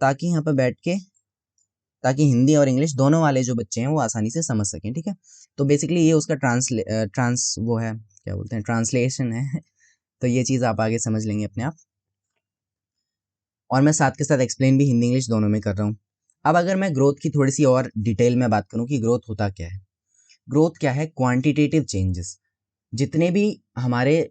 ताकि यहाँ पर बैठ के, ताकि हिंदी और इंग्लिश दोनों वाले जो बच्चे हैं वो आसानी से समझ सकें, ठीक है। तो बेसिकली ये उसका ट्रांस वो है, क्या बोलते हैं, ट्रांसलेशन है। तो ये चीज़ आप आगे समझ लेंगे अपने आप, और मैं साथ के साथ एक्सप्लेन भी हिंदी इंग्लिश दोनों में कर रहा हूँ। अब अगर मैं ग्रोथ की थोड़ी सी और डिटेल में बात करूँ कि ग्रोथ होता क्या है। ग्रोथ क्या है, क्वांटिटेटिव चेंजेस। जितने भी हमारे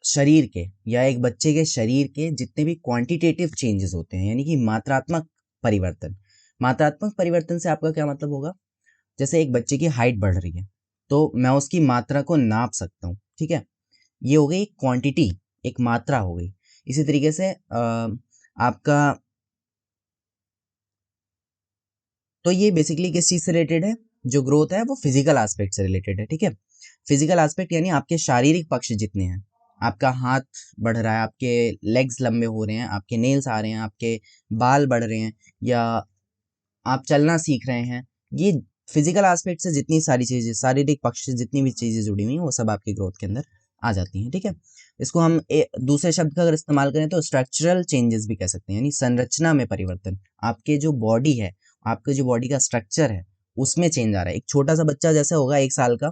शरीर के या एक बच्चे के शरीर के जितने भी क्वांटिटेटिव चेंजेस होते हैं, यानी कि मात्रात्मक परिवर्तन। मात्रात्मक परिवर्तन से आपका क्या मतलब होगा, जैसे एक बच्चे की हाइट बढ़ रही है तो मैं उसकी मात्रा को नाप सकता हूँ, ठीक है। ये हो गई एक क्वांटिटी, एक मात्रा हो गई। इसी तरीके से आपका, तो ये बेसिकली किस चीज से रिलेटेड है, जो ग्रोथ है वो फिजिकल एस्पेक्ट से रिलेटेड है, ठीक है। फिजिकल एस्पेक्ट यानी आपके शारीरिक पक्ष जितने हैं, आपका हाथ बढ़ रहा है, आपके लेग्स लंबे हो रहे हैं, आपके नेल्स आ रहे हैं, आपके बाल बढ़ रहे हैं, या आप चलना सीख रहे हैं, ये फिजिकल एस्पेक्ट से जितनी सारी चीजें, शारीरिक पक्ष से जितनी भी चीजें जुड़ी हुई हैं वो सब आपके ग्रोथ के अंदर आ जाती हैं, ठीक है। इसको हम दूसरे शब्द का अगर इस्तेमाल करें तो स्ट्रक्चरल चेंजेस भी कह सकते हैं, यानी संरचना में परिवर्तन। आपके जो बॉडी है, आपके जो बॉडी का स्ट्रक्चर है उसमें चेंज आ रहा है। एक छोटा सा बच्चा जैसे होगा 1 साल का,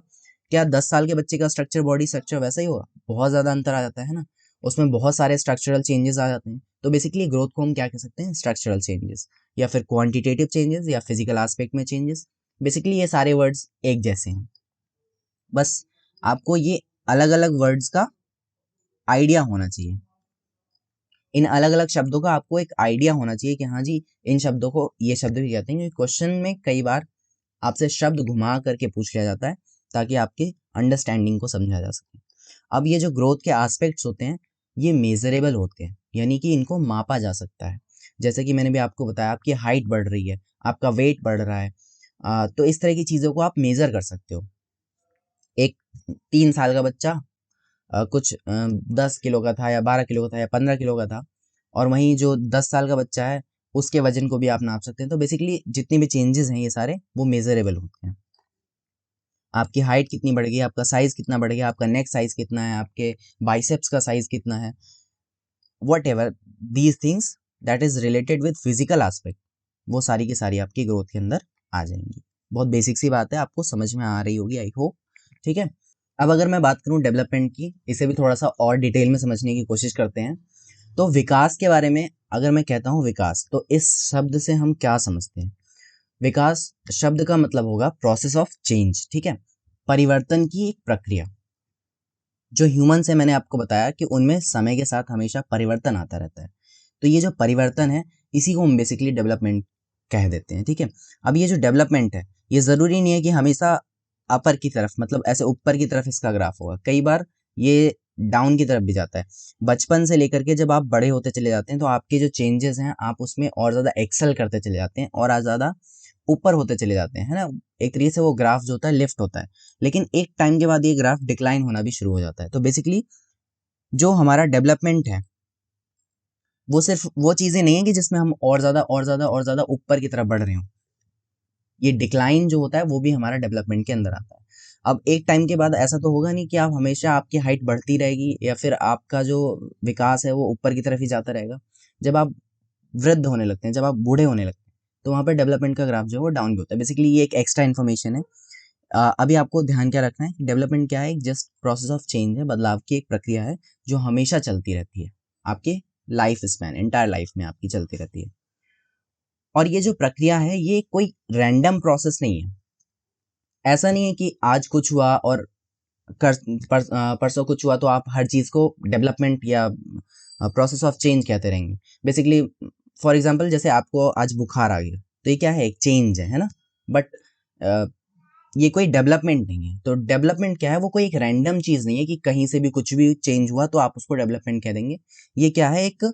क्या 10 साल के बच्चे का स्ट्रक्चर, बॉडी स्ट्रक्चर वैसा ही होगा? बहुत ज्यादा अंतर आ जाता है ना, उसमें बहुत सारे स्ट्रक्चरल चेंजेस आ जाते हैं। तो बेसिकली ग्रोथ को हम क्या कह सकते हैं, स्ट्रक्चरल चेंजेस, या फिर क्वांटिटेटिव चेंजेस, या फिजिकल एस्पेक्ट में चेंजेस। बेसिकली ये सारे वर्ड्स एक जैसे हैं, बस आपको ये अलग अलग वर्ड्स का आइडिया होना चाहिए। इन अलग अलग शब्दों का आपको एक आइडिया होना चाहिए कि हाँ जी, इन शब्दों को ये शब्द भी कहते हैं, क्योंकि क्वेश्चन में कई बार आपसे शब्द घुमा करके पूछ लिया जाता है ताकि आपके अंडरस्टैंडिंग को समझा जा सके। अब ये जो ग्रोथ के एस्पेक्ट्स होते हैं ये मेजरेबल होते हैं, यानी कि इनको मापा जा सकता है। जैसे कि मैंने भी आपको बताया, आपकी हाइट बढ़ रही है, आपका वेट बढ़ रहा है, तो इस तरह की चीज़ों को आप मेज़र कर सकते हो। एक 3 साल का बच्चा कुछ 10 किलो का था, या 12 किलो का था, या 15 किलो का था, और वहीं जो 10 साल का बच्चा है उसके वजन को भी आप नाप सकते हैं। तो बेसिकली जितनी भी चेंजेस हैं ये सारे वो मेजरेबल होते हैं। आपकी हाइट कितनी बढ़ गई, आपका साइज कितना बढ़ गया, आपका नेक साइज कितना है, आपके बाइसेप्स का साइज कितना है, what ever these things that is related with physical aspect, वो सारी की सारी आपकी ग्रोथ के अंदर आ जाएंगी। बहुत बेसिक सी बात है, आपको समझ में आ रही होगी आई होप, ठीक है। अब अगर मैं बात करूं डेवलपमेंट की, इसे भी थोड़ा सा और डिटेल में समझने की कोशिश करते हैं। तो विकास के बारे में अगर मैं कहता हूं विकास, तो इस शब्द से हम क्या समझते हैं? विकास शब्द का मतलब होगा प्रोसेस ऑफ चेंज, ठीक है, परिवर्तन की एक प्रक्रिया। जो ह्यूमंस है, मैंने आपको बताया कि उनमें समय के साथ हमेशा परिवर्तन आता रहता है। तो ये जो परिवर्तन है इसी को हम बेसिकली डेवलपमेंट कह देते हैं, ठीक है। अब ये जो डेवलपमेंट है, ये ज़रूरी नहीं है कि हमेशा अपर की तरफ, मतलब ऐसे ऊपर की तरफ इसका ग्राफ होगा, कई बार ये डाउन की तरफ भी जाता है। बचपन से लेकर के जब आप बड़े होते चले जाते हैं तो आपके जो चेंजेस हैं आप उसमें और ज़्यादा एक्सेल करते चले जाते हैं और ज़्यादा ऊपर होते चले जाते हैं, है ना। एक तरीके से वो ग्राफ जो होता है लिफ्ट होता है, लेकिन एक टाइम के बाद ये ग्राफ डिक्लाइन होना भी शुरू हो जाता है। तो बेसिकली जो हमारा डेवलपमेंट है वो सिर्फ वो चीज़ें नहीं है कि जिसमें हम और ज़्यादा और ज़्यादा और ज़्यादा ऊपर की तरफ बढ़ रहे हों। ये डिक्लाइन जो होता है वो भी हमारा डेवलपमेंट के अंदर आता है। अब एक टाइम के बाद ऐसा तो होगा नहीं कि आप हमेशा आपकी हाइट बढ़ती रहेगी या फिर आपका जो विकास है वो ऊपर की तरफ ही जाता रहेगा। जब आप वृद्ध होने लगते हैं, जब आप बूढ़े होने लगते हैं, तो वहाँ पे डेवलपमेंट का ग्राफ जो है वो डाउन भी होता है। बेसिकली ये एक एक्स्ट्रा इन्फॉर्मेशन है। अभी आपको ध्यान क्या रखना है कि डेवलपमेंट क्या है, एक जस्ट प्रोसेस ऑफ चेंज है, बदलाव की एक प्रक्रिया है जो हमेशा चलती रहती है, आपके लाइफ स्पैन एंटायर लाइफ में आपकी चलती रहती है। और ये जो प्रक्रिया है ये कोई रैंडम प्रोसेस नहीं है। ऐसा नहीं है कि आज कुछ हुआ और परसों कुछ हुआ तो आप हर चीज़ को डेवलपमेंट या प्रोसेस ऑफ चेंज कहते रहेंगे। बेसिकली फॉर एग्जांपल जैसे आपको आज बुखार आ गया तो ये क्या है, एक चेंज है ना। बट ये कोई डेवलपमेंट नहीं है। तो डेवलपमेंट क्या है, वो कोई एक रैंडम चीज़ नहीं है कि कहीं से भी कुछ भी चेंज हुआ तो आप उसको डेवलपमेंट कह देंगे। ये क्या है, एक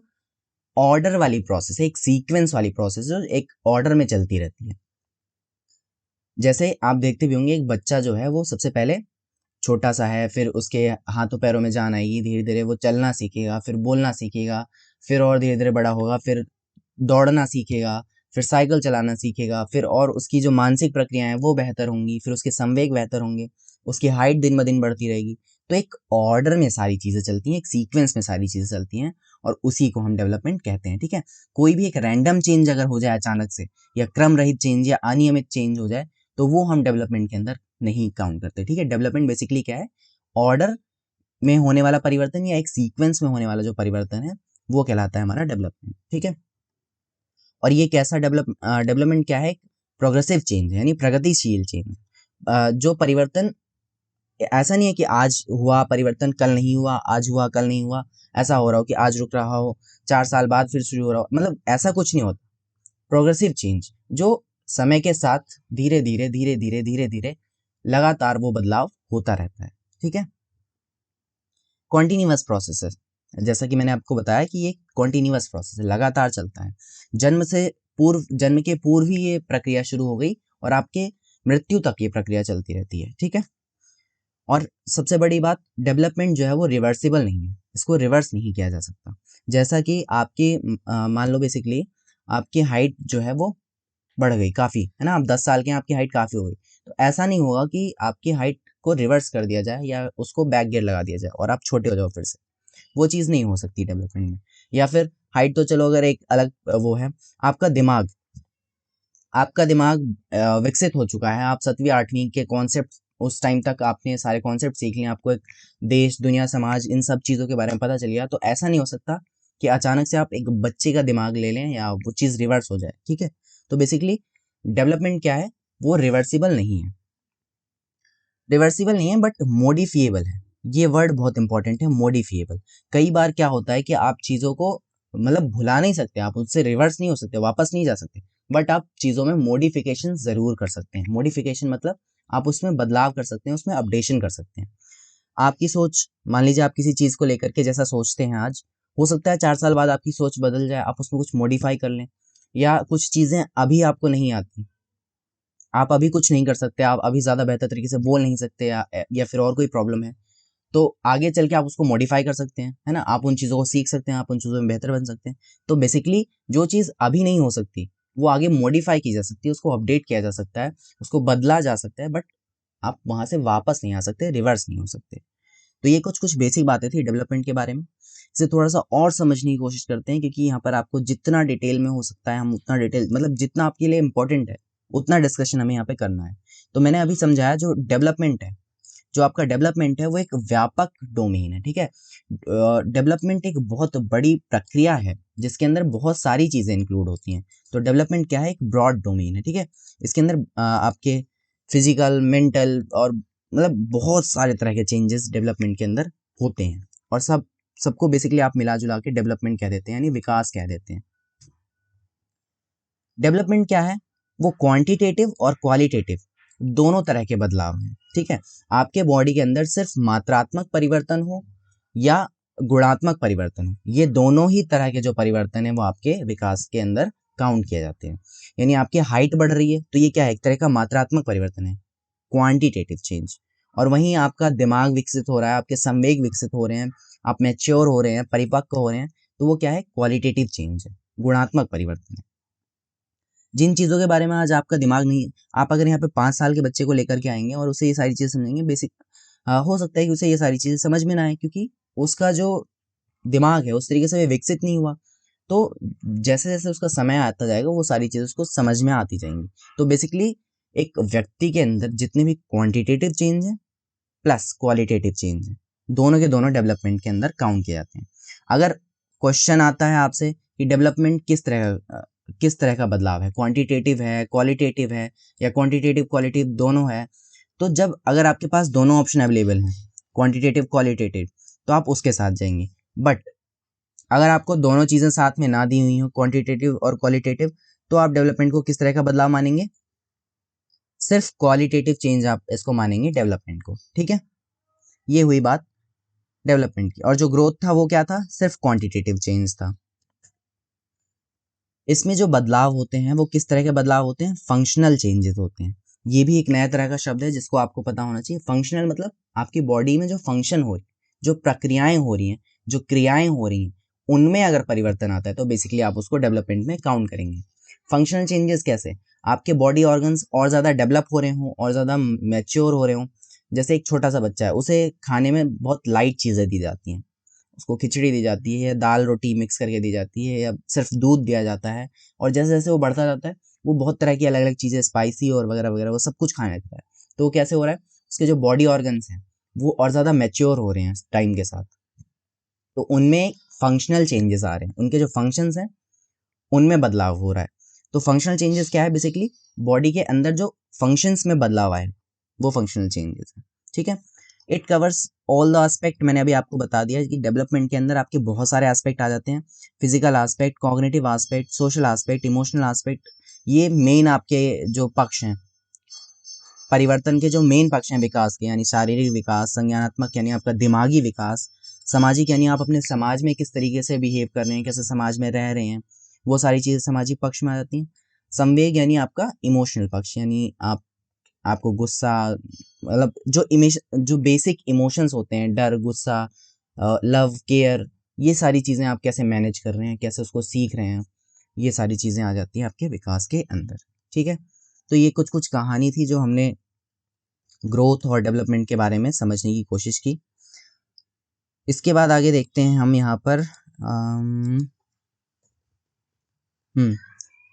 ऑर्डर वाली प्रोसेस है, एक सीक्वेंस वाली प्रोसेस जो एक ऑर्डर में चलती रहती है। जैसे आप देखते भी होंगे एक बच्चा जो है वो सबसे पहले छोटा सा है, फिर उसके हाथों पैरों में जान आएगी, धीरे धीरे वो चलना सीखेगा, फिर बोलना सीखेगा, फिर और धीरे धीरे बड़ा होगा, फिर दौड़ना सीखेगा, फिर साइकिल चलाना सीखेगा, फिर और उसकी जो मानसिक प्रक्रियाएं हैं वो बेहतर होंगी, फिर उसके संवेग बेहतर होंगे, उसकी हाइट दिन ब दिन बढ़ती रहेगी। तो एक ऑर्डर में सारी चीज़ें चलती हैं, एक सीक्वेंस में सारी चीज़ें चलती हैं और उसी को हम डेवलपमेंट कहते हैं, ठीक है। कोई भी एक रैंडम चेंज अगर हो जाए अचानक से, या क्रम रहित चेंज या अनियमित चेंज हो जाए, तो वो हम डेवलपमेंट के अंदर नहीं काउंट करते, ठीक है। डेवलपमेंट बेसिकली क्या है, ऑर्डर में होने वाला परिवर्तन या एक सीक्वेंस में होने वाला जो परिवर्तन है वो कहलाता है हमारा डेवलपमेंट, ठीक है। और ये कैसा डेवलपमेंट क्या है, प्रोग्रेसिव चेंज है, यानी प्रगतिशील चेंज। जो परिवर्तन ऐसा नहीं है कि आज हुआ परिवर्तन कल नहीं हुआ, आज हुआ कल नहीं हुआ, ऐसा हो रहा हो कि आज रुक रहा हो 4 साल बाद फिर शुरू हो रहा हो, मतलब ऐसा कुछ नहीं होता। प्रोग्रेसिव चेंज जो समय के साथ धीरे धीरे धीरे धीरे धीरे धीरे लगातार वो बदलाव होता रहता है, ठीक है। कॉन्टिन्यूअस प्रोसेस है, जैसा कि मैंने आपको बताया कि ये कॉन्टिन्यूअस प्रोसेस है, लगातार चलता है। जन्म के पूर्व ही ये प्रक्रिया शुरू हो गई और आपके मृत्यु तक ये प्रक्रिया चलती रहती है, ठीक है। और सबसे बड़ी बात, डेवलपमेंट जो है वो रिवर्सिबल नहीं है, इसको रिवर्स नहीं किया जा सकता। जैसा कि आपकी मान लो बेसिकली आपकी हाइट जो है वो बढ़ गई काफ़ी, है ना, आप 10 साल के हैं, आपकी हाइट काफ़ी हो गई, तो ऐसा नहीं होगा कि आपकी हाइट को रिवर्स कर दिया जाए या उसको बैक गियर लगा दिया जाए और आप छोटे हो जाओ फिर से। वो चीज़ नहीं हो सकती डेवलपमेंट में। या फिर हाइट तो चलो अगर एक अलग वो है, आपका दिमाग आपका दिमाग विकसित हो चुका है, आप 7वीं 8वीं के कॉन्सेप्ट उस टाइम तक आपने सारे कॉन्सेप्ट सीख लिए, आपको एक देश दुनिया समाज इन सब चीज़ों के बारे में पता चल गया, तो ऐसा नहीं हो सकता कि अचानक से आप एक बच्चे का दिमाग ले लें या वो चीज़ रिवर्स हो जाए, ठीक है। तो बेसिकली डेवलपमेंट क्या है, वो रिवर्सिबल नहीं है। रिवर्सिबल नहीं है बट मॉडिफिएबल है। ये वर्ड बहुत इंपॉर्टेंट है, मॉडिफिएबल। कई बार क्या होता है कि आप चीज़ों को मतलब भुला नहीं सकते, आप उससे रिवर्स नहीं हो सकते, वापस नहीं जा सकते, बट आप चीज़ों में मॉडिफिकेशन ज़रूर कर सकते हैं। मॉडिफिकेशन मतलब आप उसमें बदलाव कर सकते हैं, उसमें अपडेशन कर सकते हैं। आपकी सोच, मान लीजिए आप किसी चीज़ को लेकर के जैसा सोचते हैं आज, हो सकता है 4 साल बाद आपकी सोच बदल जाए, आप उसमें कुछ मॉडिफाई कर लें, या कुछ चीज़ें अभी आपको नहीं आती, आप अभी कुछ नहीं कर सकते, आप अभी ज़्यादा बेहतर तरीके से बोल नहीं सकते, या फिर और कोई प्रॉब्लम है, तो आगे चल के आप उसको मॉडिफाई कर सकते हैं, है ना। आप उन चीज़ों को सीख सकते हैं, आप उन चीज़ों में बेहतर बन सकते हैं। तो बेसिकली जो चीज़ अभी नहीं हो सकती वो आगे मॉडिफाई की जा सकती है, उसको अपडेट किया जा सकता है, उसको बदला जा सकता है, बट आप वहाँ से वापस नहीं आ सकते, रिवर्स नहीं हो सकते। तो ये कुछ कुछ बेसिक बातें थी डेवलपमेंट के बारे में। इसे थोड़ा सा और समझने की कोशिश करते हैं, क्योंकि यहाँ पर आपको जितना डिटेल में हो सकता है हम उतना डिटेल, मतलब जितना आपके लिए इंपॉर्टेंट है उतना डिस्कशन हमें यहाँ पे करना है। तो मैंने अभी समझाया जो डेवलपमेंट है, जो आपका डेवलपमेंट है वो एक व्यापक डोमेन है, ठीक है। डेवलपमेंट एक बहुत बड़ी प्रक्रिया है जिसके अंदर बहुत सारी चीज़ें इंक्लूड होती हैं। तो डेवलपमेंट क्या है, एक ब्रॉड डोमेन है, ठीक है। इसके अंदर आपके फिजिकल, मेंटल और मतलब बहुत सारे तरह के चेंजेस डेवलपमेंट के अंदर होते हैं, और सबको बेसिकली आप मिला जुला के डेवलपमेंट कह देते हैं, यानी विकास कह देते हैं। डेवलपमेंट क्या है, वो क्वांटिटेटिव और क्वालिटेटिव दोनों तरह के बदलाव हैं, ठीक है। आपके बॉडी के अंदर सिर्फ मात्रात्मक परिवर्तन हो या गुणात्मक परिवर्तन हो, ये दोनों ही तरह के जो परिवर्तन है वो आपके विकास के अंदर काउंट किए जाते हैं। यानी आपकी हाइट बढ़ रही है तो ये क्या है, एक तरह का मात्रात्मक परिवर्तन है, क्वांटिटेटिव चेंज। और वहीं आपका दिमाग विकसित हो रहा है, आपके संवेग विकसित हो रहे हैं, आप मैच्योर हो रहे हैं, परिपक्व हो रहे हैं, तो वो क्या है, क्वालिटेटिव चेंज है, गुणात्मक परिवर्तन है। जिन चीज़ों के बारे में आज आपका दिमाग नहीं है, आप अगर यहाँ पे 5 साल के बच्चे को लेकर के आएंगे और उसे ये सारी चीज़ें समझेंगे, बेसिक हो सकता है कि उसे ये सारी चीज़ें समझ में ना आए, क्योंकि उसका जो दिमाग है उस तरीके से विकसित नहीं हुआ। तो जैसे जैसे उसका समय आता जाएगा वो सारी चीज़ें उसको समझ में आती जाएंगी। तो बेसिकली एक व्यक्ति के अंदर जितने भी क्वांटिटेटिव चेंज है प्लस क्वालिटेटिव चेंज है, दोनों के दोनों डेवलपमेंट के अंदर काउंट किए जाते हैं। अगर क्वेश्चन आता है आपसे कि डेवलपमेंट किस तरह का बदलाव है, क्वांटिटेटिव है, क्वालिटेटिव है, या क्वांटिटेटिव क्वालिटेटिव दोनों है, तो जब अगर आपके पास दोनों ऑप्शन अवेलेबल हैं, क्वांटिटेटिव क्वालिटेटिव, तो आप उसके साथ जाएंगे। बट अगर आपको दोनों चीज़ें साथ में ना दी हुई हो, क्वांटिटेटिव और क्वालिटेटिव, तो आप डेवलपमेंट को किस तरह का बदलाव मानेंगे, सिर्फ क्वालिटेटिव चेंज आप इसको मानेंगे डेवलपमेंट को, ठीक है। ये हुई बात डेवलपमेंट की। और जो ग्रोथ था वो क्या था, सिर्फ क्वांटिटेटिव चेंज था। इसमें जो बदलाव होते हैं वो किस तरह के बदलाव होते हैं, फंक्शनल चेंजेस होते हैं। ये भी एक नया तरह का शब्द है जिसको आपको पता होना चाहिए। फंक्शनल मतलब आपकी बॉडी में जो फंक्शन हो रही, जो प्रक्रियाएं हो रही हैं, जो क्रियाएं हो रही हैं, उनमें अगर परिवर्तन आता है तो बेसिकली आप उसको डेवलपमेंट में काउंट करेंगे। फंक्शनल चेंजेस कैसे, आपके बॉडी ऑर्गन्स और ज़्यादा डेवलप हो रहे हों और ज़्यादा मैच्योर हो रहे हों। जैसे एक छोटा सा बच्चा है, उसे खाने में बहुत लाइट चीज़ें दी जाती हैं, उसको खिचड़ी दी जाती है या दाल रोटी मिक्स करके दी जाती है या सिर्फ दूध दिया जाता है। और जैसे जैसे वो बढ़ता जाता है वो बहुत तरह की अलग अलग चीज़ें, स्पाइसी और वगैरह वगैरह, वो सब कुछ खाने लगता है। तो वो कैसे हो रहा है, उसके जो बॉडी ऑर्गन्स हैं वो और ज़्यादा मैच्योर हो रहे हैं टाइम के साथ, तो उनमें फंक्शनल चेंजेस आ रहे हैं, उनके जो फंक्शंस हैं उनमें बदलाव हो रहा है। तो फंक्शनल चेंजेस क्या है, बेसिकली बॉडी के अंदर जो फंक्शंस में बदलाव आए वो फंक्शनल चेंजेस है, ठीक है। It covers all the aspect. मैंने अभी आपको बता दिया कि डेवलपमेंट के अंदर आपके बहुत सारे एस्पेक्ट आ जाते हैं, physical aspect, cognitive aspect, social aspect, emotional aspect. ये मेन आपके जो पक्ष हैं, परिवर्तन के जो मेन पक्ष हैं विकास के, यानी शारीरिक विकास, संज्ञानात्मक यानी आपका दिमागी विकास, सामाजिक यानी आप अपने समाज में किस तरीके से बिहेव कर रहे हैं, कैसे समाज में रह रहे हैं, वो सारी चीज़ें सामाजिक पक्ष में आ जाती हैं। संवेग यानी आपका इमोशनल पक्ष, यानी आपको गुस्सा, मतलब जो बेसिक इमोशंस होते हैं, डर, गुस्सा, लव, केयर, ये सारी चीज़ें आप कैसे मैनेज कर रहे हैं, कैसे उसको सीख रहे हैं, ये सारी चीज़ें आ जाती हैं आपके विकास के अंदर, ठीक है। तो ये कुछ कुछ कहानी थी जो हमने ग्रोथ और डेवलपमेंट के बारे में समझने की कोशिश की। इसके बाद आगे देखते हैं हम यहाँ पर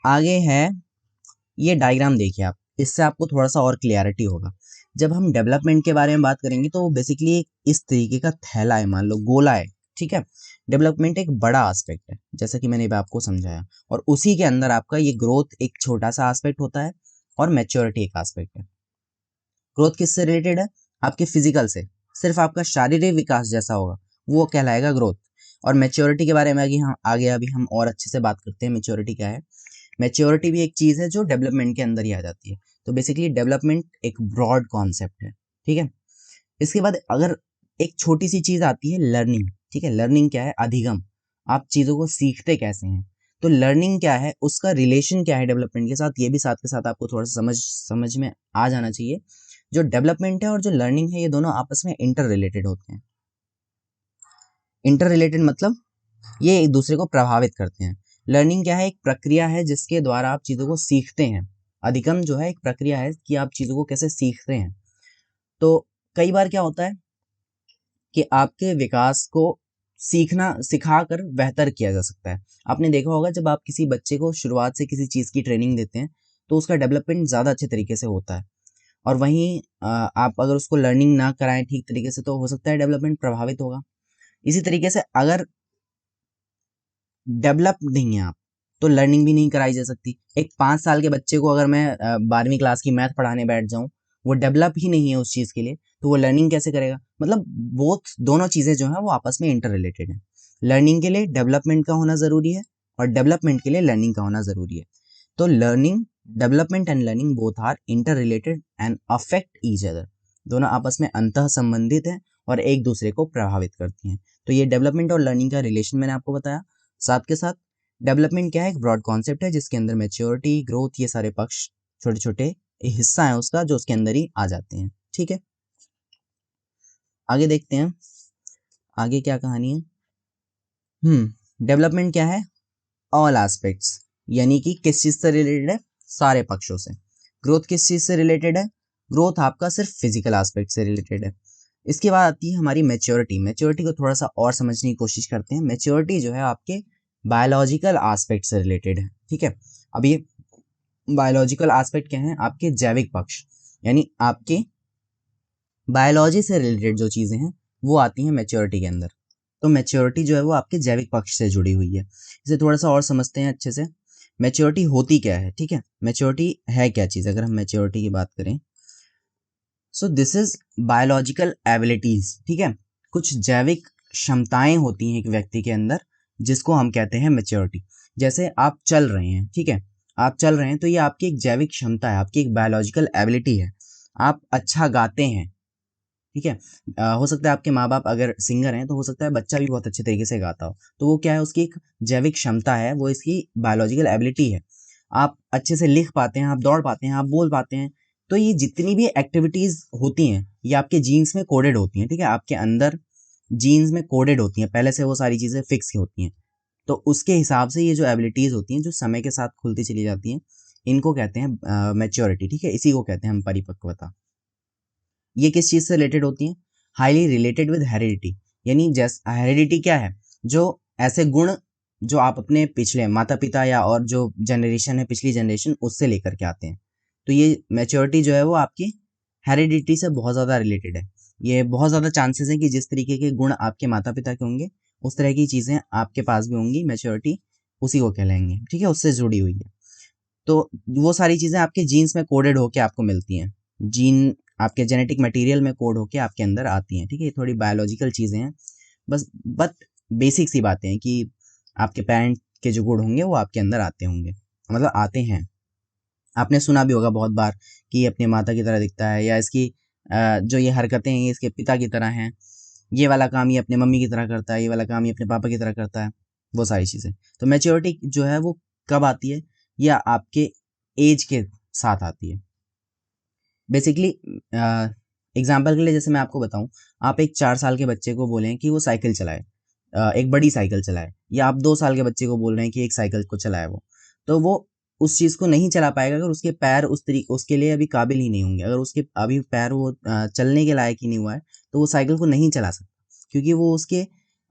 आगे है ये डायग्राम, देखिए आप, इससे आपको थोड़ा सा और क्लियरिटी होगा। जब हम डेवलपमेंट के बारे में बात करेंगे तो बेसिकली इस तरीके का थैला है, मान लो गोला है, ठीक है। डेवलपमेंट एक बड़ा एस्पेक्ट है जैसा कि मैंने अभी आपको समझाया, और उसी के अंदर आपका ये ग्रोथ एक छोटा सा एस्पेक्ट होता है और मैच्योरिटी एक एस्पेक्ट है। ग्रोथ किससे रिलेटेड है, आपके फिजिकल से, सिर्फ आपका शारीरिक विकास जैसा होगा वो कहलाएगा ग्रोथ। और मैच्योरिटी के बारे में आगे अभी हम और अच्छे से बात करते हैं, मैच्योरिटी क्या है। मैच्योरिटी भी एक चीज़ है जो डेवलपमेंट के अंदर ही आ जाती है। तो बेसिकली डेवलपमेंट एक ब्रॉड कॉन्सेप्ट है, ठीक है। इसके बाद अगर एक छोटी सी चीज़ आती है, लर्निंग, ठीक है। लर्निंग क्या है, अधिगम, आप चीज़ों को सीखते कैसे हैं। तो लर्निंग क्या है, उसका रिलेशन क्या है डेवलपमेंट के साथ, ये भी साथ के साथ आपको थोड़ा सा समझ में आ जाना चाहिए। जो डेवलपमेंट है और जो लर्निंग है, ये दोनों आपस में इंटर रिलेटेड होते हैं। इंटर रिलेटेड मतलब ये एक दूसरे को प्रभावित करते हैं। लर्निंग क्या है, एक प्रक्रिया है जिसके द्वारा आप चीज़ों को सीखते हैं। अधिगम जो है एक प्रक्रिया है कि आप चीज़ों को कैसे सीखते हैं। तो कई बार क्या होता है कि आपके विकास को सिखाकर बेहतर किया जा सकता है। आपने देखा होगा जब आप किसी बच्चे को शुरुआत से किसी चीज़ की ट्रेनिंग देते हैं तो उसका डेवलपमेंट ज़्यादा अच्छे तरीके से होता है। और वहीं आप अगर उसको लर्निंग ना कराएं ठीक तरीके से तो हो सकता है डेवलपमेंट प्रभावित होगा। इसी तरीके से अगर डेवलप नहीं है आप, तो लर्निंग भी नहीं कराई जा सकती। एक 5 साल के बच्चे को अगर मैं 12वीं क्लास की मैथ पढ़ाने बैठ जाऊं, वो डेवलप ही नहीं है उस चीज़ के लिए, तो वो लर्निंग कैसे करेगा। मतलब बोथ दोनों चीज़ें जो हैं वो आपस में इंटर रिलेटेड हैं। लर्निंग के लिए डेवलपमेंट का होना ज़रूरी है और डेवलपमेंट के लिए लर्निंग का होना ज़रूरी है। तो learning, development and learning both are inter related and affect each other, दोनों आपस में अंतः संबंधित हैं और एक दूसरे को प्रभावित करती हैं। तो ये डेवलपमेंट और लर्निंग का रिलेशन मैंने आपको बताया। साथ के साथ डेवलपमेंट क्या है, एक ब्रॉड कॉन्सेप्ट है जिसके अंदर मैच्योरिटी, ग्रोथ, ये सारे पक्ष छोटे छोटे हिस्सा है उसका जो उसके अंदर ही आ जाते हैं। ठीक है, आगे देखते हैं आगे क्या कहानी है। डेवलपमेंट क्या है, ऑल एस्पेक्ट्स, यानी कि किस चीज से रिलेटेड है, सारे पक्षों से। ग्रोथ किस चीज से रिलेटेड है, ग्रोथ आपका सिर्फ फिजिकल एस्पेक्ट से रिलेटेड है। इसके बाद आती है हमारी मैच्योरिटी। मैच्योरिटी को थोड़ा सा और समझने की कोशिश करते हैं। मैच्योरिटी जो है आपके बायोलॉजिकल एस्पेक्ट से रिलेटेड है। ठीक है, अब ये बायोलॉजिकल एस्पेक्ट क्या है, आपके जैविक पक्ष, यानी आपके बायोलॉजी से रिलेटेड जो चीजें हैं वो आती हैं मैच्योरिटी के अंदर। तो मैच्योरिटी जो है वो आपके जैविक पक्ष से जुड़ी हुई है। इसे थोड़ा सा और समझते हैं अच्छे से। मैच्योरिटी होती क्या है, ठीक है, मैच्योरिटी है क्या चीज़, अगर हम मैच्योरिटी की बात करें, so this is biological abilities. ठीक है, कुछ जैविक क्षमताएं होती हैं एक व्यक्ति के अंदर जिसको हम कहते हैं मैच्योरिटी। जैसे आप चल रहे हैं, ठीक है, आप चल रहे हैं तो ये आपकी एक जैविक क्षमता है, आपकी एक बायोलॉजिकल एबिलिटी है। आप अच्छा गाते हैं, ठीक है, हो सकता है आपके माँ बाप अगर सिंगर हैं तो हो सकता है बच्चा भी बहुत अच्छे तरीके से गाता हो, तो वो क्या है, उसकी एक जैविक क्षमता है, वो इसकी बायोलॉजिकल एबिलिटी है। आप अच्छे से लिख पाते हैं, आप दौड़ पाते हैं, आप बोल पाते हैं। तो ये जितनी भी एक्टिविटीज होती हैं ये आपके जीन्स में कोडेड होती हैं। ठीक है, आपके अंदर जीन्स में कोडेड होती हैं, पहले से वो सारी चीज़ें फिक्स होती हैं। तो उसके हिसाब से ये जो एबिलिटीज होती हैं जो समय के साथ खुलती चली जाती हैं, इनको कहते हैं मैच्योरिटी। ठीक है, इसी को कहते हैं हम परिपक्वता। ये किस चीज से रिलेटेड होती हैं, हाईली रिलेटेड विद हेरिडिटी। यानी जैसे हेरिडिटी क्या है, जो ऐसे गुण जो आप अपने पिछले माता पिता या और जो जनरेशन है, पिछली जनरेशन, उससे लेकर के आते हैं। तो ये मैच्योरिटी जो है वो आपकी हेरिडिटी से बहुत ज़्यादा रिलेटेड है। ये बहुत ज़्यादा चांसेस हैं कि जिस तरीके के गुण आपके माता पिता के होंगे उस तरह की चीज़ें आपके पास भी होंगी। मैच्योरिटी उसी को कहलाएंगे, ठीक है, उससे जुड़ी हुई है। तो वो सारी चीज़ें आपके जीन्स में कोडेड होके आपको मिलती हैं, जीन आपके जेनेटिक मटेरियल में कोड होके आपके अंदर आती हैं। ठीक है, ये थोड़ी बायोलॉजिकल चीज़ें हैं बस, बट बेसिक सी बातें हैं कि आपके पेरेंट के जो गुण होंगे वो आपके अंदर आते होंगे, मतलब आते हैं। आपने सुना भी होगा बहुत बार कि ये अपने माता की तरह दिखता है, या इसकी जो ये हरकतें हैं ये इसके पिता की तरह हैं, ये वाला काम ये अपने मम्मी की तरह करता है, ये वाला काम ये अपने पापा की तरह करता है, वो सारी चीज़ें। तो मैच्योरिटी जो है वो कब आती है, या आपके एज के साथ आती है। बेसिकली एग्जाम्पल के लिए जैसे मैं आपको बताऊं, आप एक 4 साल के बच्चे को बोलें कि वो साइकिल चलाए, एक बड़ी साइकिल चलाए, या आप 2 साल के बच्चे को बोल रहे हैं कि एक साइकिल को चलाए, वो वो उस चीज़ को नहीं चला पाएगा अगर उसके पैर उस तरीके उसके लिए अभी काबिल ही नहीं होंगे। अगर उसके अभी पैर वो चलने के लायक ही नहीं हुआ है तो वो साइकिल को नहीं चला सकता, क्योंकि वो उसके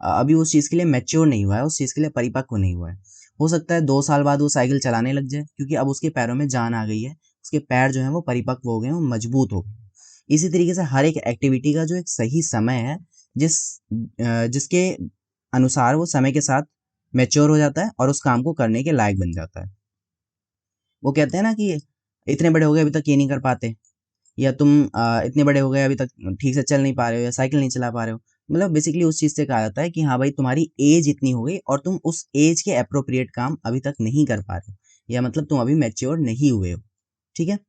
अभी उस चीज़ के लिए मैच्योर नहीं हुआ है, उस चीज़ के लिए परिपक्व नहीं हुआ है। हो सकता है 2 साल बाद वो साइकिल चलाने लग जाए, क्योंकि अब उसके पैरों में जान आ गई है, उसके पैर जो हैं वो परिपक्व हो गए हैं, वो मजबूत हो गए। इसी तरीके से हर एक एक्टिविटी का जो एक सही समय है, जिसके अनुसार वो समय के साथ मैच्योर हो जाता है और उस काम को करने के लायक बन जाता है। वो कहते हैं ना कि इतने बड़े हो गए अभी तक ये नहीं कर पाते, या तुम इतने बड़े हो गए अभी तक ठीक से चल नहीं पा रहे हो या साइकिल नहीं चला पा रहे हो। मतलब बेसिकली उस चीज़ से कहा जाता है कि हाँ भाई, तुम्हारी एज इतनी हो गई और तुम उस एज के अप्रोप्रिएट काम अभी तक नहीं कर पा रहे हो, या मतलब तुम अभी मैच्योर नहीं हुए हो। ठीक है,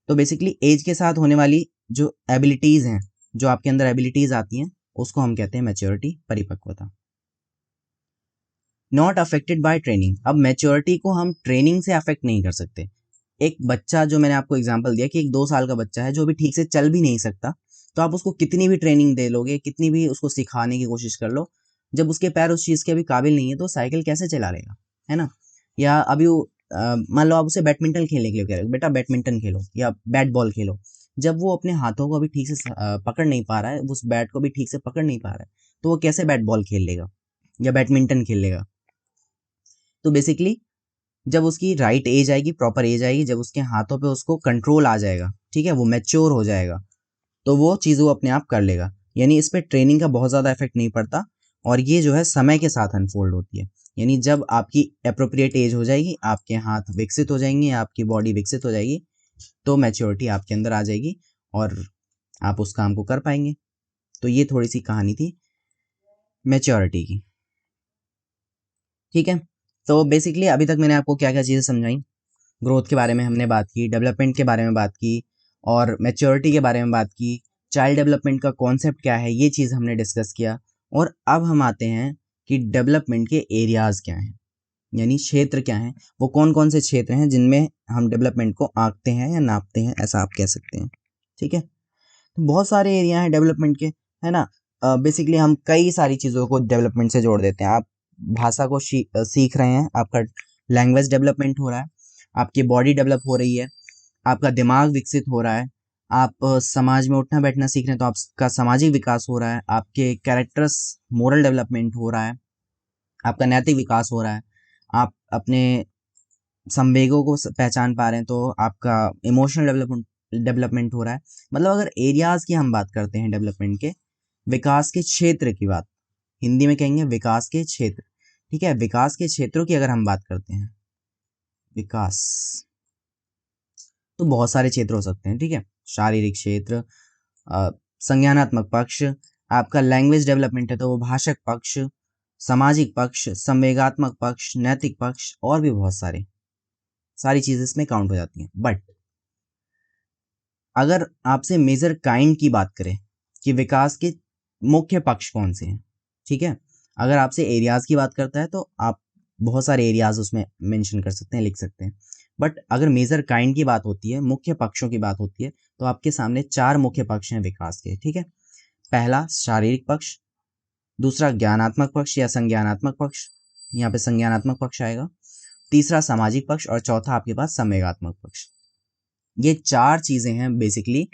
तो बेसिकली एज के साथ होने वाली जो एबिलिटीज़ हैं, जो आपके अंदर एबिलिटीज़ आती हैं, उसको हम कहते हैं मैच्योरिटी, परिपक्वता। Not affected by training. अब मैच्योरिटी को हम ट्रेनिंग से अफेक्ट नहीं कर सकते। एक बच्चा, जो मैंने आपको एग्जांपल दिया कि एक 2 साल का बच्चा है जो अभी ठीक से चल भी नहीं सकता, तो आप उसको कितनी भी ट्रेनिंग दे लोगे, कितनी भी उसको सिखाने की कोशिश कर लो, जब उसके पैर उस चीज़ के अभी काबिल नहीं है तो साइकिल कैसे चला लेगा, है ना। या अभी वो मान लो आप उसे बैडमिंटन खेलने के लिए कह रहे हो, बेटा बैडमिंटन खेलो या बैट बॉल खेलो, जब वो अपने हाथों को अभी ठीक से पकड़ नहीं पा रहा है, उस बैट को भी ठीक से पकड़ नहीं पा रहा है, तो वो कैसे बैट बॉल खेल लेगा या बैडमिंटन खेल लेगा। तो बेसिकली जब उसकी राइट एज आएगी, प्रॉपर एज आएगी, जब उसके हाथों पे उसको कंट्रोल आ जाएगा, ठीक है, वो मैच्योर हो जाएगा, तो वो चीज़ वो अपने आप कर लेगा। यानी इस पे ट्रेनिंग का बहुत ज़्यादा इफेक्ट नहीं पड़ता, और ये जो है समय के साथ अनफोल्ड होती है। यानी जब आपकी अप्रोप्रिएट एज हो जाएगी, आपके हाथ विकसित हो जाएंगे, आपकी बॉडी विकसित हो जाएगी, तो मैच्योरिटी आपके अंदर आ जाएगी और आप उस काम को कर पाएंगे। तो ये थोड़ी सी कहानी थी मैच्योरिटी की। ठीक है, तो बेसिकली अभी तक मैंने आपको क्या क्या चीज़ें समझाई, ग्रोथ के बारे में हमने बात की, डेवलपमेंट के बारे में बात की, और मैच्योरिटी के बारे में बात की, चाइल्ड डेवलपमेंट का कॉन्सेप्ट क्या है ये चीज़ हमने डिस्कस किया। और अब हम आते हैं कि डेवलपमेंट के एरियाज़ क्या हैं, यानी क्षेत्र क्या हैं, वो कौन कौन से क्षेत्र हैं जिनमें हम डेवलपमेंट को आंकते हैं या नापते हैं, ऐसा आप कह सकते हैं। ठीक है, तो बहुत सारे एरिया हैं डेवलपमेंट के, है ना। बेसिकली हम कई सारी चीज़ों को डेवलपमेंट से जोड़ देते हैं। आप भाषा को सीख रहे हैं, आपका लैंग्वेज डेवलपमेंट हो रहा है, आपकी बॉडी डेवलप हो रही है, आपका दिमाग विकसित हो रहा है, आप समाज में उठना बैठना सीख रहे हैं तो आपका सामाजिक विकास हो रहा है, आपके कैरेक्टर्स मोरल डेवलपमेंट हो रहा है, आपका नैतिक विकास हो रहा है, आप अपने संवेगों को पहचान पा रहे हैं तो आपका इमोशनल डेवलपमेंट हो रहा है। मतलब अगर एरियाज की हम बात करते हैं डेवलपमेंट के, विकास के क्षेत्र की बात, हिंदी में कहेंगे विकास के क्षेत्र। ठीक है, विकास के क्षेत्रों की अगर हम बात करते हैं, विकास तो बहुत सारे क्षेत्र हो सकते हैं। ठीक है, शारीरिक क्षेत्र, संज्ञानात्मक पक्ष, आपका लैंग्वेज डेवलपमेंट है तो वो भाषक पक्ष, सामाजिक पक्ष, संवेगात्मक पक्ष, नैतिक पक्ष, और भी बहुत सारी चीजें इसमें काउंट हो जाती हैं। बट अगर आपसे मेजर काइंड की बात करें कि विकास के मुख्य पक्ष कौन से हैं, ठीक है, अगर आपसे एरियाज की बात करता है तो आप बहुत सारे एरियाज उसमें मेंशन कर सकते हैं, लिख सकते हैं। बट अगर मेजर काइंड की बात होती है, मुख्य पक्षों की बात होती है, तो आपके सामने 4 मुख्य पक्ष हैं विकास के। ठीक है, पहला शारीरिक पक्ष, दूसरा ज्ञानात्मक पक्ष या संज्ञानात्मक पक्ष, यहाँ पे संज्ञानात्मक पक्ष आएगा, तीसरा सामाजिक पक्ष, और चौथा आपके पास संवेगात्मक पक्ष। ये 4 चीजें हैं बेसिकली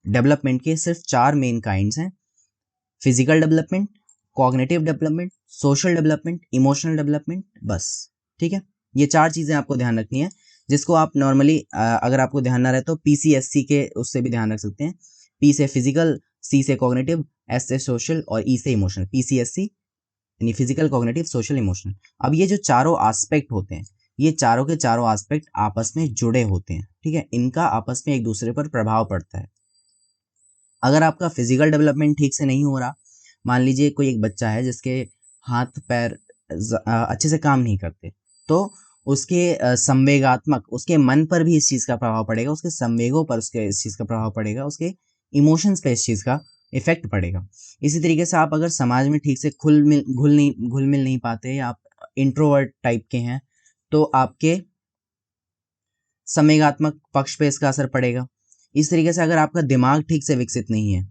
डेवलपमेंट के, सिर्फ 4 मेन काइंड्स हैं। Physical development, cognitive development, social development, emotional development, बस। ठीक है, ये 4 चीजें आपको ध्यान रखनी है, जिसको आप नॉर्मली अगर आपको ध्यान ना रहे तो PCSC के उससे भी ध्यान रख सकते हैं। P से फिजिकल, C से कॉग्निटिव, S से सोशल और E से इमोशनल। PCSC यानी फिजिकल, कॉग्निटिव, सोशल, इमोशनल। अब ये जो चारों एस्पेक्ट होते हैं, ये चारों के चारों एस्पेक्ट आपस में जुड़े होते हैं। ठीक है, इनका आपस में एक दूसरे पर प्रभाव पड़ता है। अगर आपका फिजिकल डेवलपमेंट ठीक से नहीं हो रहा, मान लीजिए कोई एक बच्चा है जिसके हाथ पैर अच्छे से काम नहीं करते, तो उसके संवेगात्मक, उसके मन पर भी इस चीज़ का प्रभाव पड़ेगा, उसके संवेगों पर उसके इस चीज़ का प्रभाव पड़ेगा, उसके इमोशंस पे इस चीज़ का इफेक्ट पड़ेगा। इसी तरीके से आप अगर समाज में ठीक से घुल मिल नहीं पाते, या आप इंट्रोवर्ट टाइप के हैं, तो आपके संवेगात्मक पक्ष पे इसका असर पड़ेगा। इस तरीके से अगर आपका दिमाग ठीक से विकसित नहीं है,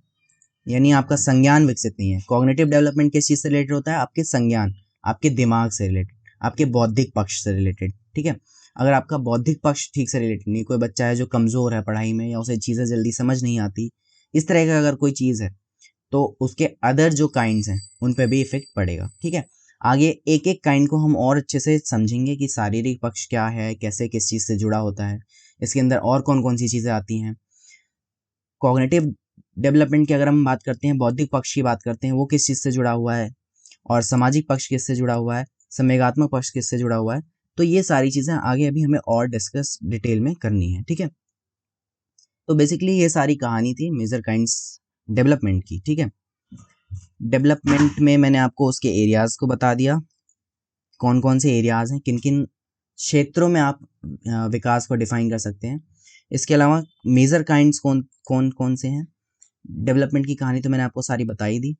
यानी आपका संज्ञान विकसित नहीं है, कॉग्निटिव डेवलपमेंट किस चीज़ से रिलेटेड होता है, आपके संज्ञान, आपके दिमाग से रिलेटेड, आपके बौद्धिक पक्ष से रिलेटेड। ठीक है, अगर आपका बौद्धिक पक्ष ठीक से रिलेटेड नहीं, कोई बच्चा है जो कमज़ोर है पढ़ाई में, या उसे चीज़ें जल्दी समझ नहीं आती, इस तरह का अगर कोई चीज़ है, तो उसके अदर जो काइंड्स हैं उन पर भी इफेक्ट पड़ेगा। ठीक है, आगे एक एक काइंड को हम और अच्छे से समझेंगे कि शारीरिक पक्ष क्या है, कैसे किस चीज़ से जुड़ा होता है, इसके अंदर और कौन कौन सी चीज़ें आती हैं। कॉग्निटिव डेवलपमेंट की अगर हम बात करते हैं, बौद्धिक पक्ष की बात करते हैं, वो किस चीज़ से जुड़ा हुआ है, और सामाजिक पक्ष किससे जुड़ा हुआ है, संवेगात्मक पक्ष किससे जुड़ा हुआ है। तो ये सारी चीज़ें आगे अभी हमें और डिस्कस डिटेल में करनी है। ठीक है, तो बेसिकली ये सारी कहानी थी मेजर काइंड्स डेवलपमेंट की। ठीक है, डेवलपमेंट में मैंने आपको उसके एरियाज़ को बता दिया, कौन कौन से एरियाज़ हैं, किन किन क्षेत्रों में आप विकास को डिफाइन कर सकते हैं। इसके अलावा मेजर काइंड्स कौन कौन कौन से हैं, डेवलपमेंट की कहानी तो मैंने आपको सारी बताई दी।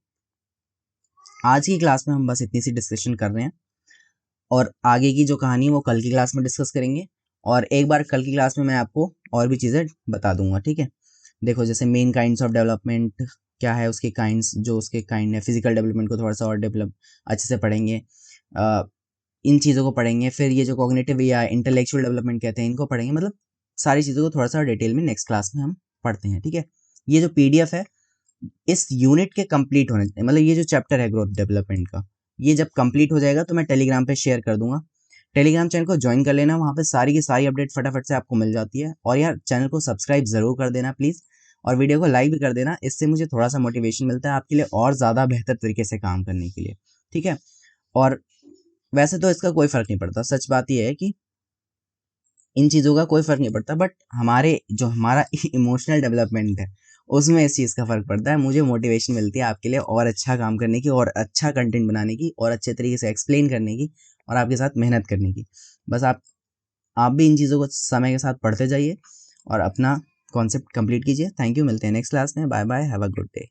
आज की क्लास में हम बस इतनी सी डिस्कशन कर रहे हैं, और आगे की जो कहानी है वो कल की क्लास में डिस्कस करेंगे, और एक बार कल की क्लास में मैं आपको और भी चीज़ें बता दूंगा। ठीक है, देखो जैसे मेन काइंड्स ऑफ डेवलपमेंट क्या है, उसके काइंड्स, जो उसके काइंड है, फिजिकल डेवलपमेंट को थोड़ा सा और डेवलप अच्छे से पढ़ेंगे, इन चीज़ों को पढ़ेंगे। फिर ये जो कॉग्निटिव या इंटेलेक्चुअल डेवलपमेंट कहते हैं, इनको पढ़ेंगे। मतलब सारी चीज़ों को थोड़ा सा डिटेल में नेक्स्ट क्लास में हम पढ़ते हैं। ठीक है, ये जो PDF है, इस यूनिट के कंप्लीट होने, मतलब ये जो चैप्टर है ग्रोथ डेवलपमेंट का, ये जब कंप्लीट हो जाएगा तो मैं टेलीग्राम पे शेयर कर दूंगा। टेलीग्राम चैनल को ज्वाइन कर लेना, वहाँ पे सारी की सारी अपडेट फटाफट से आपको मिल जाती है। और यार चैनल को सब्सक्राइब ज़रूर कर देना प्लीज़, और वीडियो को लाइक भी कर देना, इससे मुझे थोड़ा सा मोटिवेशन मिलता है आपके लिए और ज़्यादा बेहतर तरीके से काम करने के लिए। ठीक है, और वैसे तो इसका कोई फ़र्क नहीं पड़ता, सच बात यह है कि इन चीज़ों का कोई फ़र्क नहीं पड़ता, बट हमारा इमोशनल डेवलपमेंट है, उसमें इस चीज़ का फ़र्क पड़ता है। मुझे मोटिवेशन मिलती है आपके लिए और अच्छा काम करने की, और अच्छा कंटेंट बनाने की, और अच्छे तरीके से एक्सप्लेन करने की, और आपके साथ मेहनत करने की। बस आप भी इन चीज़ों को समय के साथ पढ़ते जाइए और अपना कॉन्सेप्ट कंप्लीट कीजिए। थैंक यू, मिलते हैं नेक्स्ट क्लास में। Bye bye, have a good day.